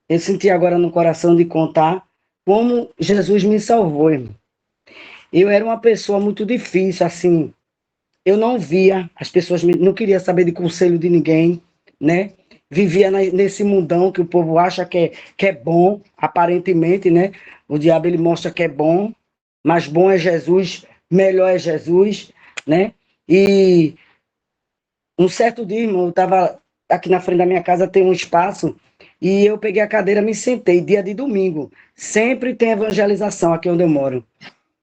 Eu senti agora no coração de contar como Jesus me salvou, irmão. Eu era uma pessoa muito difícil, assim, eu não via, as pessoas não queriam saber de conselho de ninguém, né? Vivia nesse mundão que o povo acha que é bom, aparentemente, né? O diabo ele mostra que é bom, mas bom é Jesus, melhor é Jesus, né? E um certo dia, irmão, eu estava aqui na frente da minha casa, tem um espaço, e eu peguei a cadeira, me sentei, dia de domingo. Sempre tem evangelização aqui onde eu moro,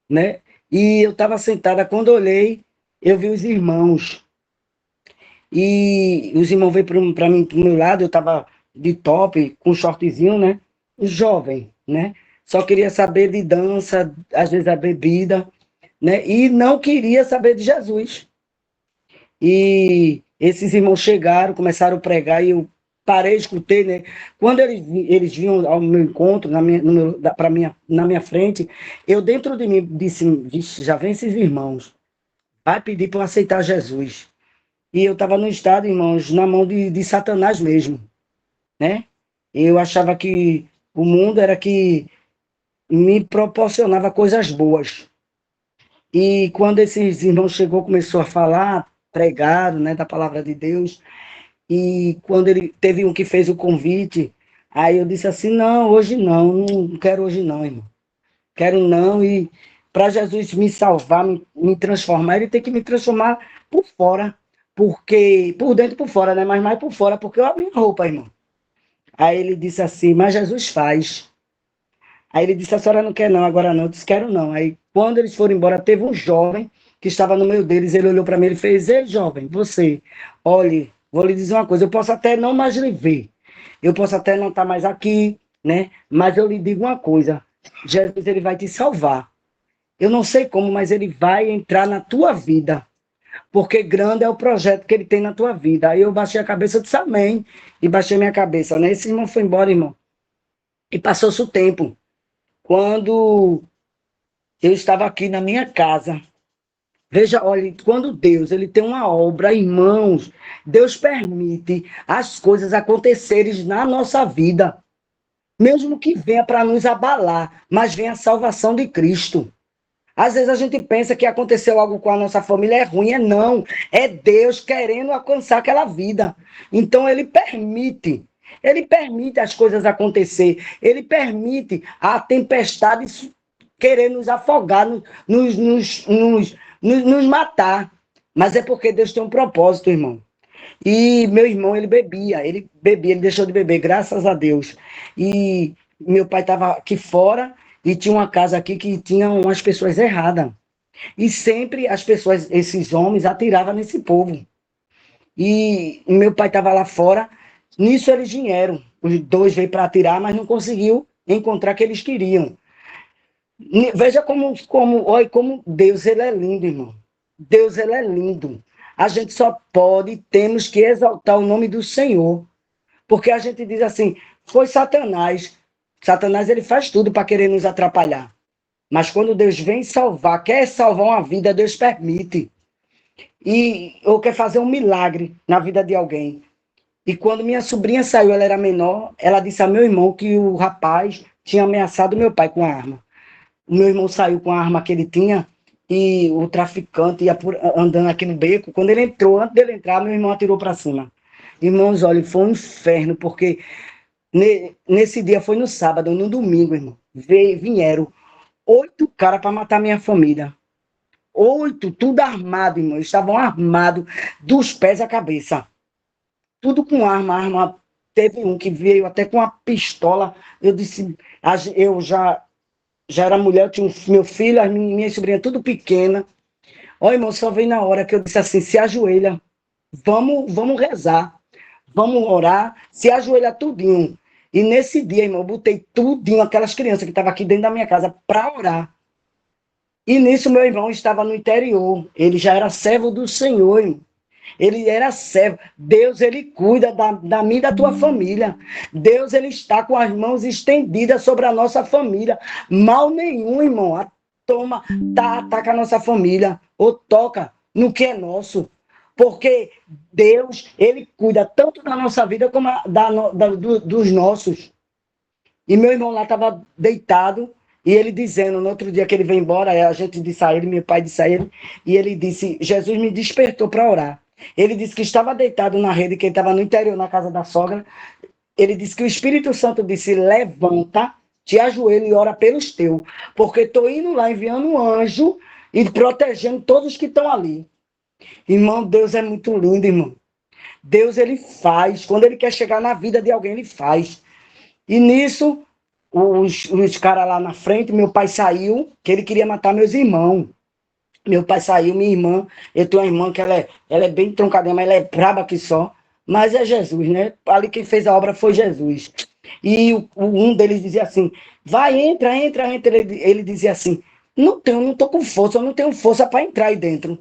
né? E eu estava sentada, quando olhei, eu vi os irmãos. E os irmãos veio para mim, pro meu lado, eu estava de top, com shortzinho, né? Jovem, né? Só queria saber de dança, às vezes a bebida, né? E não queria saber de Jesus. E esses irmãos chegaram, começaram a pregar, e eu parei, escutei, né? Quando eles vinham ao meu encontro, na minha frente, eu dentro de mim disse, "Vixe, já vem esses irmãos, vai pedir para eu aceitar Jesus." E eu estava no estado, irmãos, na mão de Satanás mesmo, né? Eu achava que o mundo era que me proporcionava coisas boas. E quando esses irmãos chegou, começou a falar, pregaram, né, da palavra de Deus, e quando ele teve um que fez o convite, aí eu disse assim, não, hoje não quero hoje não, irmão. Quero não, e para Jesus me salvar, me transformar, ele tem que me transformar por fora, porque, por dentro e por fora, né, mas mais por fora, porque eu abri a roupa, irmão. Aí ele disse assim, mas Jesus faz. Aí ele disse, a senhora não quer não, agora não. Eu disse, quero não. Aí quando eles foram embora, teve um jovem que estava no meio deles, ele olhou para mim, ele fez, ei jovem, você, olhe, vou lhe dizer uma coisa, eu posso até não mais lhe ver, eu posso até não estar mais aqui, né? Mas eu lhe digo uma coisa, Jesus, ele vai te salvar. Eu não sei como, mas ele vai entrar na tua vida, porque grande é o projeto que ele tem na tua vida. Aí eu baixei a cabeça, eu disse amém, e baixei minha cabeça, né? Esse irmão foi embora, irmão, e passou-se o tempo. Quando eu estava aqui na minha casa, veja, olha, quando Deus ele tem uma obra, irmãos, Deus permite as coisas acontecerem na nossa vida, mesmo que venha para nos abalar, mas vem a salvação de Cristo. Às vezes a gente pensa que aconteceu algo com a nossa família, é ruim, é não. É Deus querendo alcançar aquela vida. Então ele permite as coisas acontecer, ele permite a tempestade querer nos afogar, nos matar. Mas é porque Deus tem um propósito, irmão. E meu irmão, ele deixou de beber, graças a Deus. E meu pai estava aqui fora e tinha uma casa aqui que tinha umas pessoas erradas. E sempre as pessoas, esses homens, atiravam nesse povo. E meu pai estava lá fora, nisso eles vieram. Os dois veio para atirar, mas não conseguiu encontrar o que eles queriam. Veja olha, como Deus ele é lindo, irmão. Deus ele é lindo. A gente só temos que exaltar o nome do Senhor. Porque a gente diz assim, foi Satanás. Satanás ele faz tudo para querer nos atrapalhar. Mas quando Deus vem salvar, quer salvar uma vida, Deus permite. Ou quer fazer um milagre na vida de alguém. E quando minha sobrinha saiu, ela era menor, ela disse a meu irmão que o rapaz tinha ameaçado meu pai com a arma. O meu irmão saiu com a arma que ele tinha e o traficante ia andando aqui no beco. Quando ele entrou, antes dele entrar, meu irmão atirou para cima. Irmãos, olha, foi um inferno, porque nesse dia foi no sábado, no domingo, irmão. Vieram 8 caras para matar minha família. 8, tudo armado, irmão. Eles estavam armados dos pés à cabeça. Tudo com arma. Teve um que veio até com uma pistola. Eu disse, eu já era mulher, eu tinha meu filho, as minhas sobrinhas tudo pequena. Olha, irmão, só veio na hora que eu disse assim, se ajoelha, vamos rezar, vamos orar, se ajoelha tudinho. E nesse dia, irmão, eu botei tudinho, aquelas crianças que estavam aqui dentro da minha casa, para orar. E nisso meu irmão estava no interior, ele já era servo do Senhor, irmão. Ele era servo. Deus, ele cuida da minha e da tua família. Deus, ele está com as mãos estendidas sobre a nossa família. Mal nenhum, irmão, ataca a nossa família ou toca no que é nosso. Porque Deus, ele cuida tanto da nossa vida como dos nossos. E meu irmão lá estava deitado e ele dizendo, no outro dia que ele veio embora, a gente disse a ele, meu pai disse a ele, e ele disse, Jesus me despertou para orar. Ele disse que estava deitado na rede, que ele estava no interior, na casa da sogra. Ele disse que o Espírito Santo disse, levanta, te ajoelha e ora pelos teus, porque estou indo lá enviando um anjo e protegendo todos que estão ali. Irmão, Deus é muito lindo, irmão. Deus, ele faz. Quando ele quer chegar na vida de alguém, ele faz. E nisso, os caras lá na frente, meu pai saiu, que ele queria matar meus irmãos. Meu pai saiu, minha irmã, eu tenho uma irmã que ela é bem troncadinha, mas ela é braba que só. Mas é Jesus, né? Ali quem fez a obra foi Jesus. E um deles dizia assim, vai, entra, entra, entra. Ele dizia assim, não estou com força, eu não tenho força para entrar aí dentro.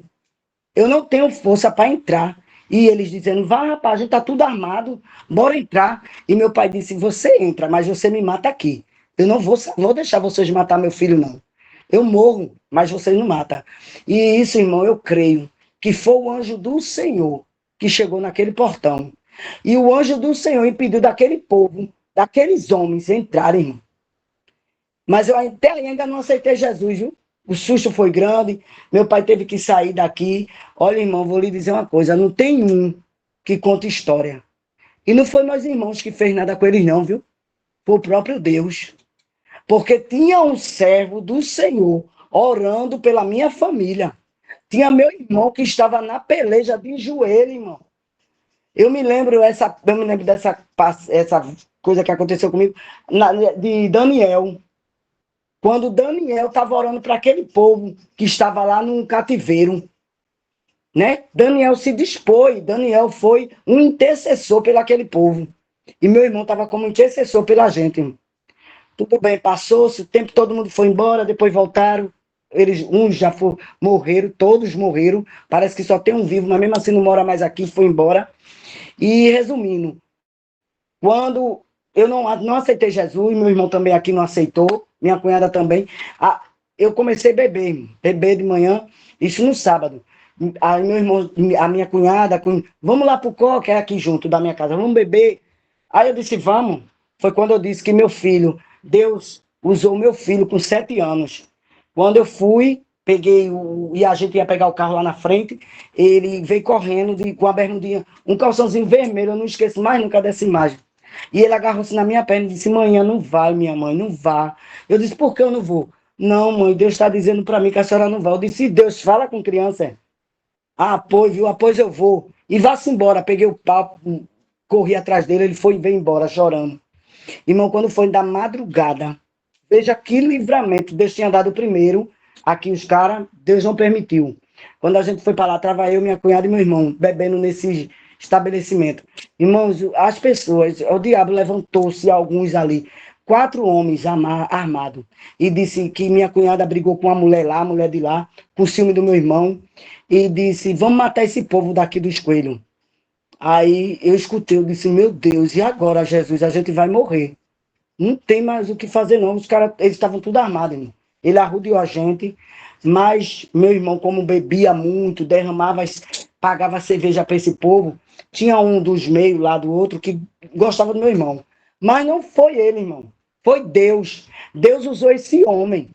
Eu não tenho força para entrar. E eles dizendo, vá, rapaz, a gente está tudo armado, bora entrar. E meu pai disse, você entra, mas você me mata aqui. Eu não vou deixar vocês matar meu filho, não. Eu morro, mas vocês não matam. E isso, irmão, eu creio que foi o anjo do Senhor que chegou naquele portão. E o anjo do Senhor impediu daquele povo, daqueles homens entrarem, irmão. Mas eu até ainda não aceitei Jesus, viu? O susto foi grande, meu pai teve que sair daqui. Olha, irmão, vou lhe dizer uma coisa, não tem um que conta história. E não foi meus irmãos que fez nada com eles não, viu? Foi o próprio Deus. Porque tinha um servo do Senhor orando pela minha família. Tinha meu irmão que estava na peleja de joelho, irmão. Eu me lembro dessa essa coisa que aconteceu comigo, de Daniel. Quando Daniel estava orando para aquele povo que estava lá no cativeiro, né? Daniel se dispôs, Daniel foi um intercessor pelo aquele povo. E meu irmão estava como intercessor pela gente. Irmão. Tudo bem, passou-se, o tempo todo mundo foi embora, depois voltaram. Uns já morreram, todos morreram. Parece que só tem um vivo, mas mesmo assim não mora mais aqui, foi embora. E resumindo, quando eu não aceitei Jesus, meu irmão também aqui não aceitou, minha cunhada também, eu comecei a beber de manhã, isso no sábado. Aí meu irmão, a minha cunhada, vamos lá pro Coque, é aqui junto da minha casa, vamos beber. Aí eu disse, vamos. Foi quando eu disse que meu filho, Deus usou meu filho com 7 anos. Quando eu fui, e a gente ia pegar o carro lá na frente, ele veio correndo com a bermudinha, um calçãozinho vermelho, eu não esqueço mais nunca dessa imagem. E ele agarrou-se na minha perna e disse, manhã não vai, minha mãe, não vá. Eu disse, por que eu não vou? Não, mãe, Deus está dizendo para mim que a senhora não vai. Eu disse, Deus fala com criança. Pois, viu? Pois eu vou. E vá-se embora. Peguei o papo, corri atrás dele, ele foi e veio embora, chorando. Irmão, quando foi da madrugada, veja que livramento. Deus tinha dado primeiro, aqui os caras, Deus não permitiu. Quando a gente foi para lá, estava eu, minha cunhada e meu irmão, bebendo nesse estabelecimento. Irmãos, as pessoas, o diabo levantou-se, alguns ali, 4 homens armados, e disse que minha cunhada brigou com a mulher lá, a mulher de lá, por ciúme do meu irmão, e disse, vamos matar esse povo daqui dos coelhos. Aí eu escutei, eu disse, meu Deus, e agora, Jesus, a gente vai morrer. Não tem mais o que fazer, não. Os caras, eles estavam tudo armados, irmão. Ele arrodeou a gente, mas meu irmão, como bebia muito, pagava cerveja para esse povo, tinha um dos meios lá do outro que gostava do meu irmão. Mas não foi ele, irmão. Foi Deus. Deus usou esse homem.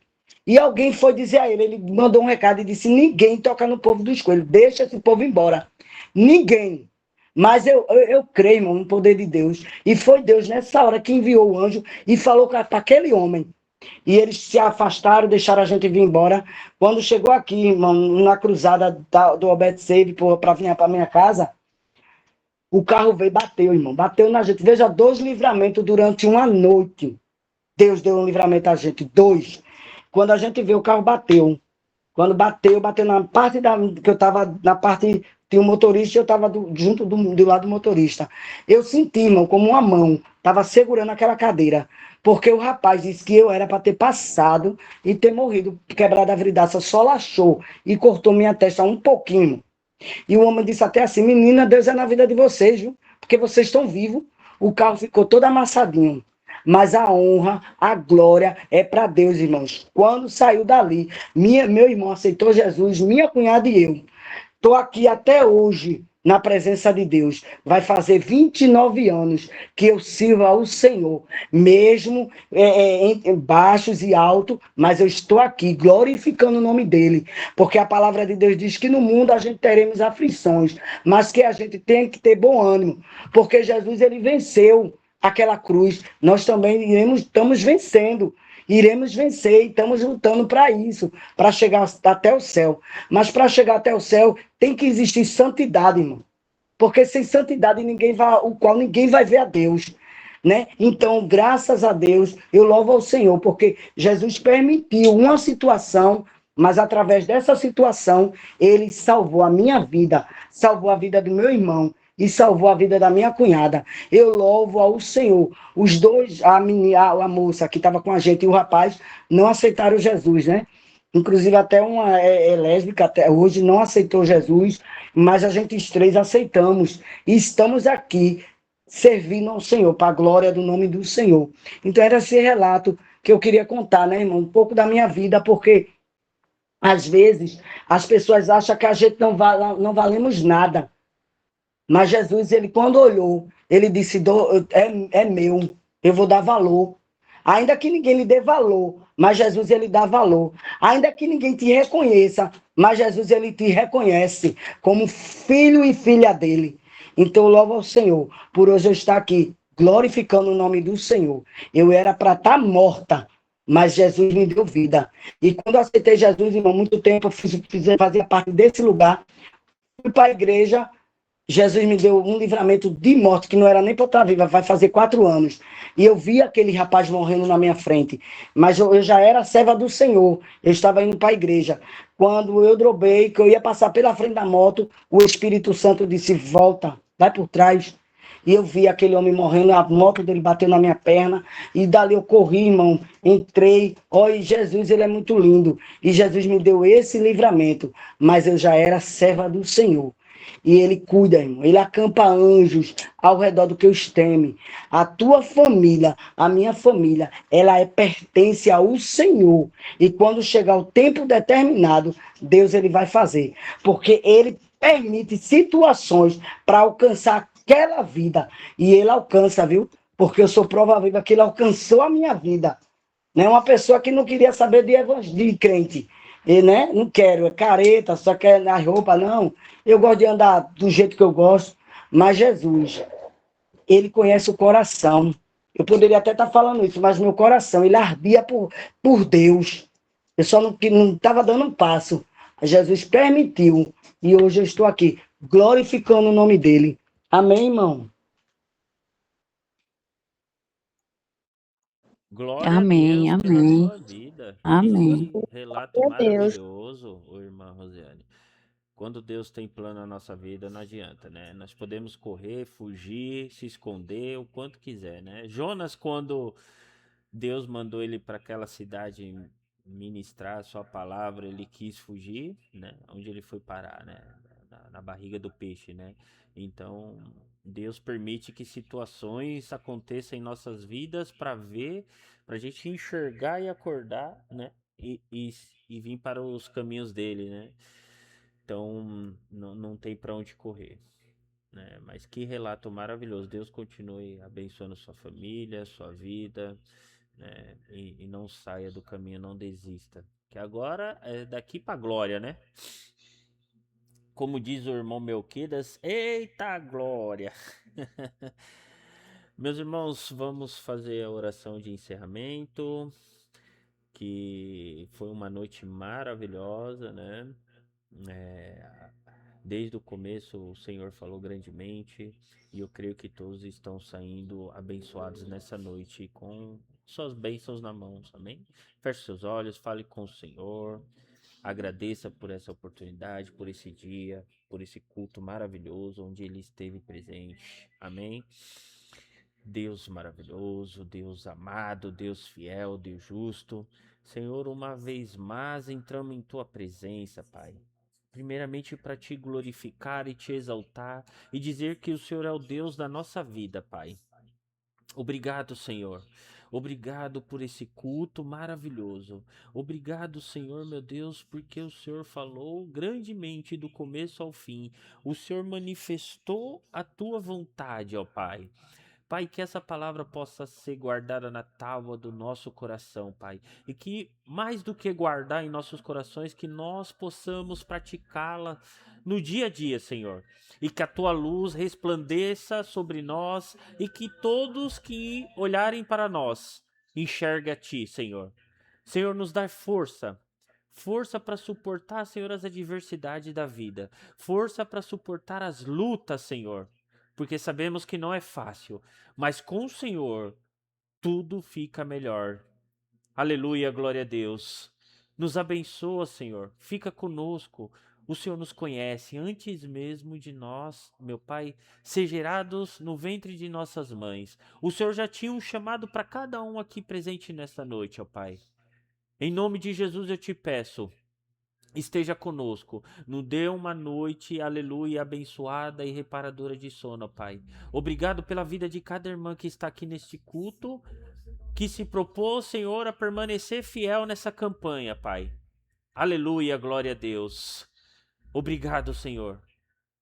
E alguém foi dizer a ele, ele mandou um recado e disse, ninguém toca no povo dos coelhos, deixa esse povo embora. Ninguém. Mas eu creio, irmão, no poder de Deus. E foi Deus, nessa hora, que enviou o anjo e falou para aquele homem. E eles se afastaram, deixaram a gente vir embora. Quando chegou aqui, irmão, na cruzada do Albert Save para vir para minha casa, o carro veio e bateu, irmão. Bateu na gente. Veja, 2 livramentos durante uma noite. Deus deu um livramento a gente. 2. Quando a gente vê, o carro bateu. Quando bateu na parte que eu estava na parte. Tinha um motorista e eu estava junto do lado do motorista. Eu senti, irmão, como uma mão estava segurando aquela cadeira. Porque o rapaz disse que eu era para ter passado e ter morrido, quebrado a vidraça, só laxou e cortou minha testa um pouquinho. E o homem disse até assim, menina, Deus é na vida de vocês, viu? Porque vocês estão vivos. O carro ficou todo amassadinho. Mas a honra, a glória é para Deus, irmãos. Quando saiu dali, meu irmão aceitou Jesus, minha cunhada e eu. Estou aqui até hoje na presença de Deus. Vai fazer 29 anos que eu sirvo ao Senhor, mesmo em baixos e altos, mas eu estou aqui glorificando o nome dele, porque a palavra de Deus diz que no mundo a gente teremos aflições, mas que a gente tem que ter bom ânimo, porque Jesus ele venceu aquela cruz, nós também estamos vencendo. Iremos vencer e estamos lutando para isso, para chegar até o céu. Mas para chegar até o céu, tem que existir santidade, irmão. Porque sem santidade ninguém vai ver a Deus. Né? Então, graças a Deus, eu louvo ao Senhor, porque Jesus permitiu uma situação Mas através dessa situação, ele salvou a minha vida, salvou a vida do meu irmão e salvou a vida da minha cunhada. Eu louvo ao Senhor. Os dois, a moça que estava com a gente e o rapaz, não aceitaram Jesus, né? Inclusive até uma lésbica até hoje não aceitou Jesus, mas a gente os três aceitamos e estamos aqui servindo ao Senhor, para a glória do nome do Senhor. Então era esse relato que eu queria contar, né, irmão? Um pouco da minha vida, porque às vezes as pessoas acham que a gente não valemos nada. Mas Jesus, ele quando olhou, ele disse, é meu, eu vou dar valor. Ainda que ninguém lhe dê valor, mas Jesus, ele dá valor. Ainda que ninguém te reconheça, mas Jesus, ele te reconhece como filho e filha dele. Então, louvo ao Senhor, por hoje eu estar aqui, glorificando o nome do Senhor. Eu era para estar morta, mas Jesus me deu vida. E quando eu aceitei Jesus, irmão, muito tempo eu fazia parte desse lugar, fui para a igreja. Jesus me deu um livramento de morte, que não era nem para eu estar viva, vai fazer 4 anos. E eu vi aquele rapaz morrendo na minha frente. Mas eu já era serva do Senhor, eu estava indo para a igreja. Quando eu drobei, que eu ia passar pela frente da moto, o Espírito Santo disse, volta, vai por trás. E eu vi aquele homem morrendo, a moto dele bateu na minha perna, e dali eu corri, irmão, entrei. Olha, Jesus, ele é muito lindo. E Jesus me deu esse livramento, mas eu já era serva do Senhor. E ele cuida, irmão. Ele acampa anjos ao redor do que os teme. A tua família, a minha família, ela pertence ao Senhor. E quando chegar o tempo determinado, Deus ele vai fazer. Porque ele permite situações para alcançar aquela vida. E ele alcança, viu? Porque eu sou prova viva que ele alcançou a minha vida. Né? Uma pessoa que não queria saber de crente. E, né? Não quero, é careta, só quer na roupa, não. Eu gosto de andar do jeito que eu gosto. Mas Jesus, ele conhece o coração. Eu poderia até estar falando isso, mas meu coração, ele ardia por Deus. Eu só não estava dando um passo. Jesus permitiu. E hoje eu estou aqui, glorificando o nome dele. Amém, irmão? Glória a Amém, Deus pela amém, sua vida. amém. Que relato Meu Deus. maravilhoso, ô irmã Rosiane. Quando Deus tem plano na nossa vida, não adianta, né? Nós podemos correr, fugir, se esconder, o quanto quiser, né? Jonas, quando Deus mandou ele para aquela cidade ministrar a sua palavra, ele quis fugir, né? Onde ele foi parar, né? Na barriga do peixe, né? Então, Deus permite que situações aconteçam em nossas vidas para ver, para a gente enxergar e acordar, né? E vir para os caminhos dele, né? Então, não tem para onde correr. Né? Mas que relato maravilhoso. Deus continue abençoando sua família, sua vida, né? E não saia do caminho, não desista. Que agora é daqui pra glória, né? Como diz o irmão Melquidas, eita glória! Meus irmãos, vamos fazer a oração de encerramento, que foi uma noite maravilhosa, né? É, desde o começo o Senhor falou grandemente e eu creio que todos estão saindo abençoados nessa noite com suas bênçãos na mão, amém? Feche seus olhos, fale com o Senhor, agradeça por essa oportunidade, por esse dia, por esse culto maravilhoso onde Ele esteve presente, amém? Deus maravilhoso, Deus amado, Deus fiel, Deus justo, Senhor, uma vez mais entramos em Tua presença, Pai. Primeiramente para te glorificar e te exaltar e dizer que o Senhor é o Deus da nossa vida, Pai. Obrigado, Senhor. Obrigado por esse culto maravilhoso. Obrigado, Senhor, meu Deus, porque o Senhor falou grandemente do começo ao fim. O Senhor manifestou a tua vontade, ó Pai. Pai, que essa palavra possa ser guardada na tábua do nosso coração, Pai. E que, mais do que guardar em nossos corações, que nós possamos praticá-la no dia a dia, Senhor. E que a tua luz resplandeça sobre nós e que todos que olharem para nós enxerguem a Ti, Senhor. Senhor, nos dá força. Força para suportar, Senhor, as adversidades da vida. Força para suportar as lutas, Senhor. Porque sabemos que não é fácil, mas com o Senhor tudo fica melhor. Aleluia, glória a Deus. Nos abençoa, Senhor. Fica conosco. O Senhor nos conhece antes mesmo de nós, meu Pai, ser gerados no ventre de nossas mães. O Senhor já tinha um chamado para cada um aqui presente nesta noite, ó Pai. Em nome de Jesus eu te peço, esteja conosco, nos dê uma noite, aleluia, abençoada e reparadora de sono, ó Pai. Obrigado pela vida de cada irmã que está aqui neste culto, que se propôs, Senhor, a permanecer fiel nessa campanha, Pai. Aleluia, glória a Deus. Obrigado, Senhor.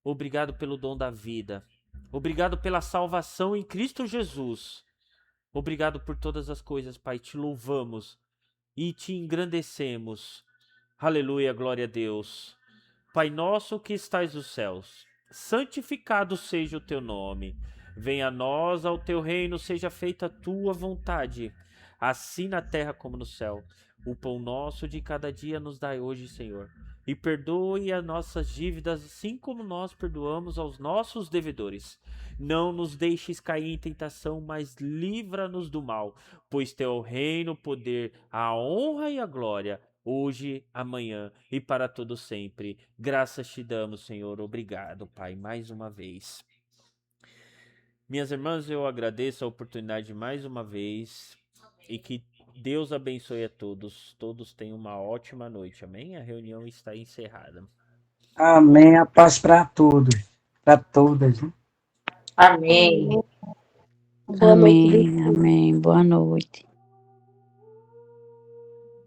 Obrigado pelo dom da vida. Obrigado pela salvação em Cristo Jesus. Obrigado por todas as coisas, Pai. Te louvamos e te engrandecemos. Aleluia, glória a Deus. Pai nosso que estais nos céus, santificado seja o teu nome. Venha a nós ao teu reino, seja feita a tua vontade, assim na terra como no céu. O pão nosso de cada dia nos dai hoje, Senhor. E perdoe as nossas dívidas, assim como nós perdoamos aos nossos devedores. Não nos deixes cair em tentação, mas livra-nos do mal, pois teu é o reino, o poder, a honra e a glória, hoje, amanhã e para todo sempre. Graças te damos, Senhor. Obrigado, Pai, mais uma vez. Minhas irmãs, eu agradeço a oportunidade mais uma vez e que Deus abençoe a todos. Todos tenham uma ótima noite. Amém? A reunião está encerrada. Amém. A paz para todos, para todas. Né? Amém. Boa noite. Amém, amém. Boa noite.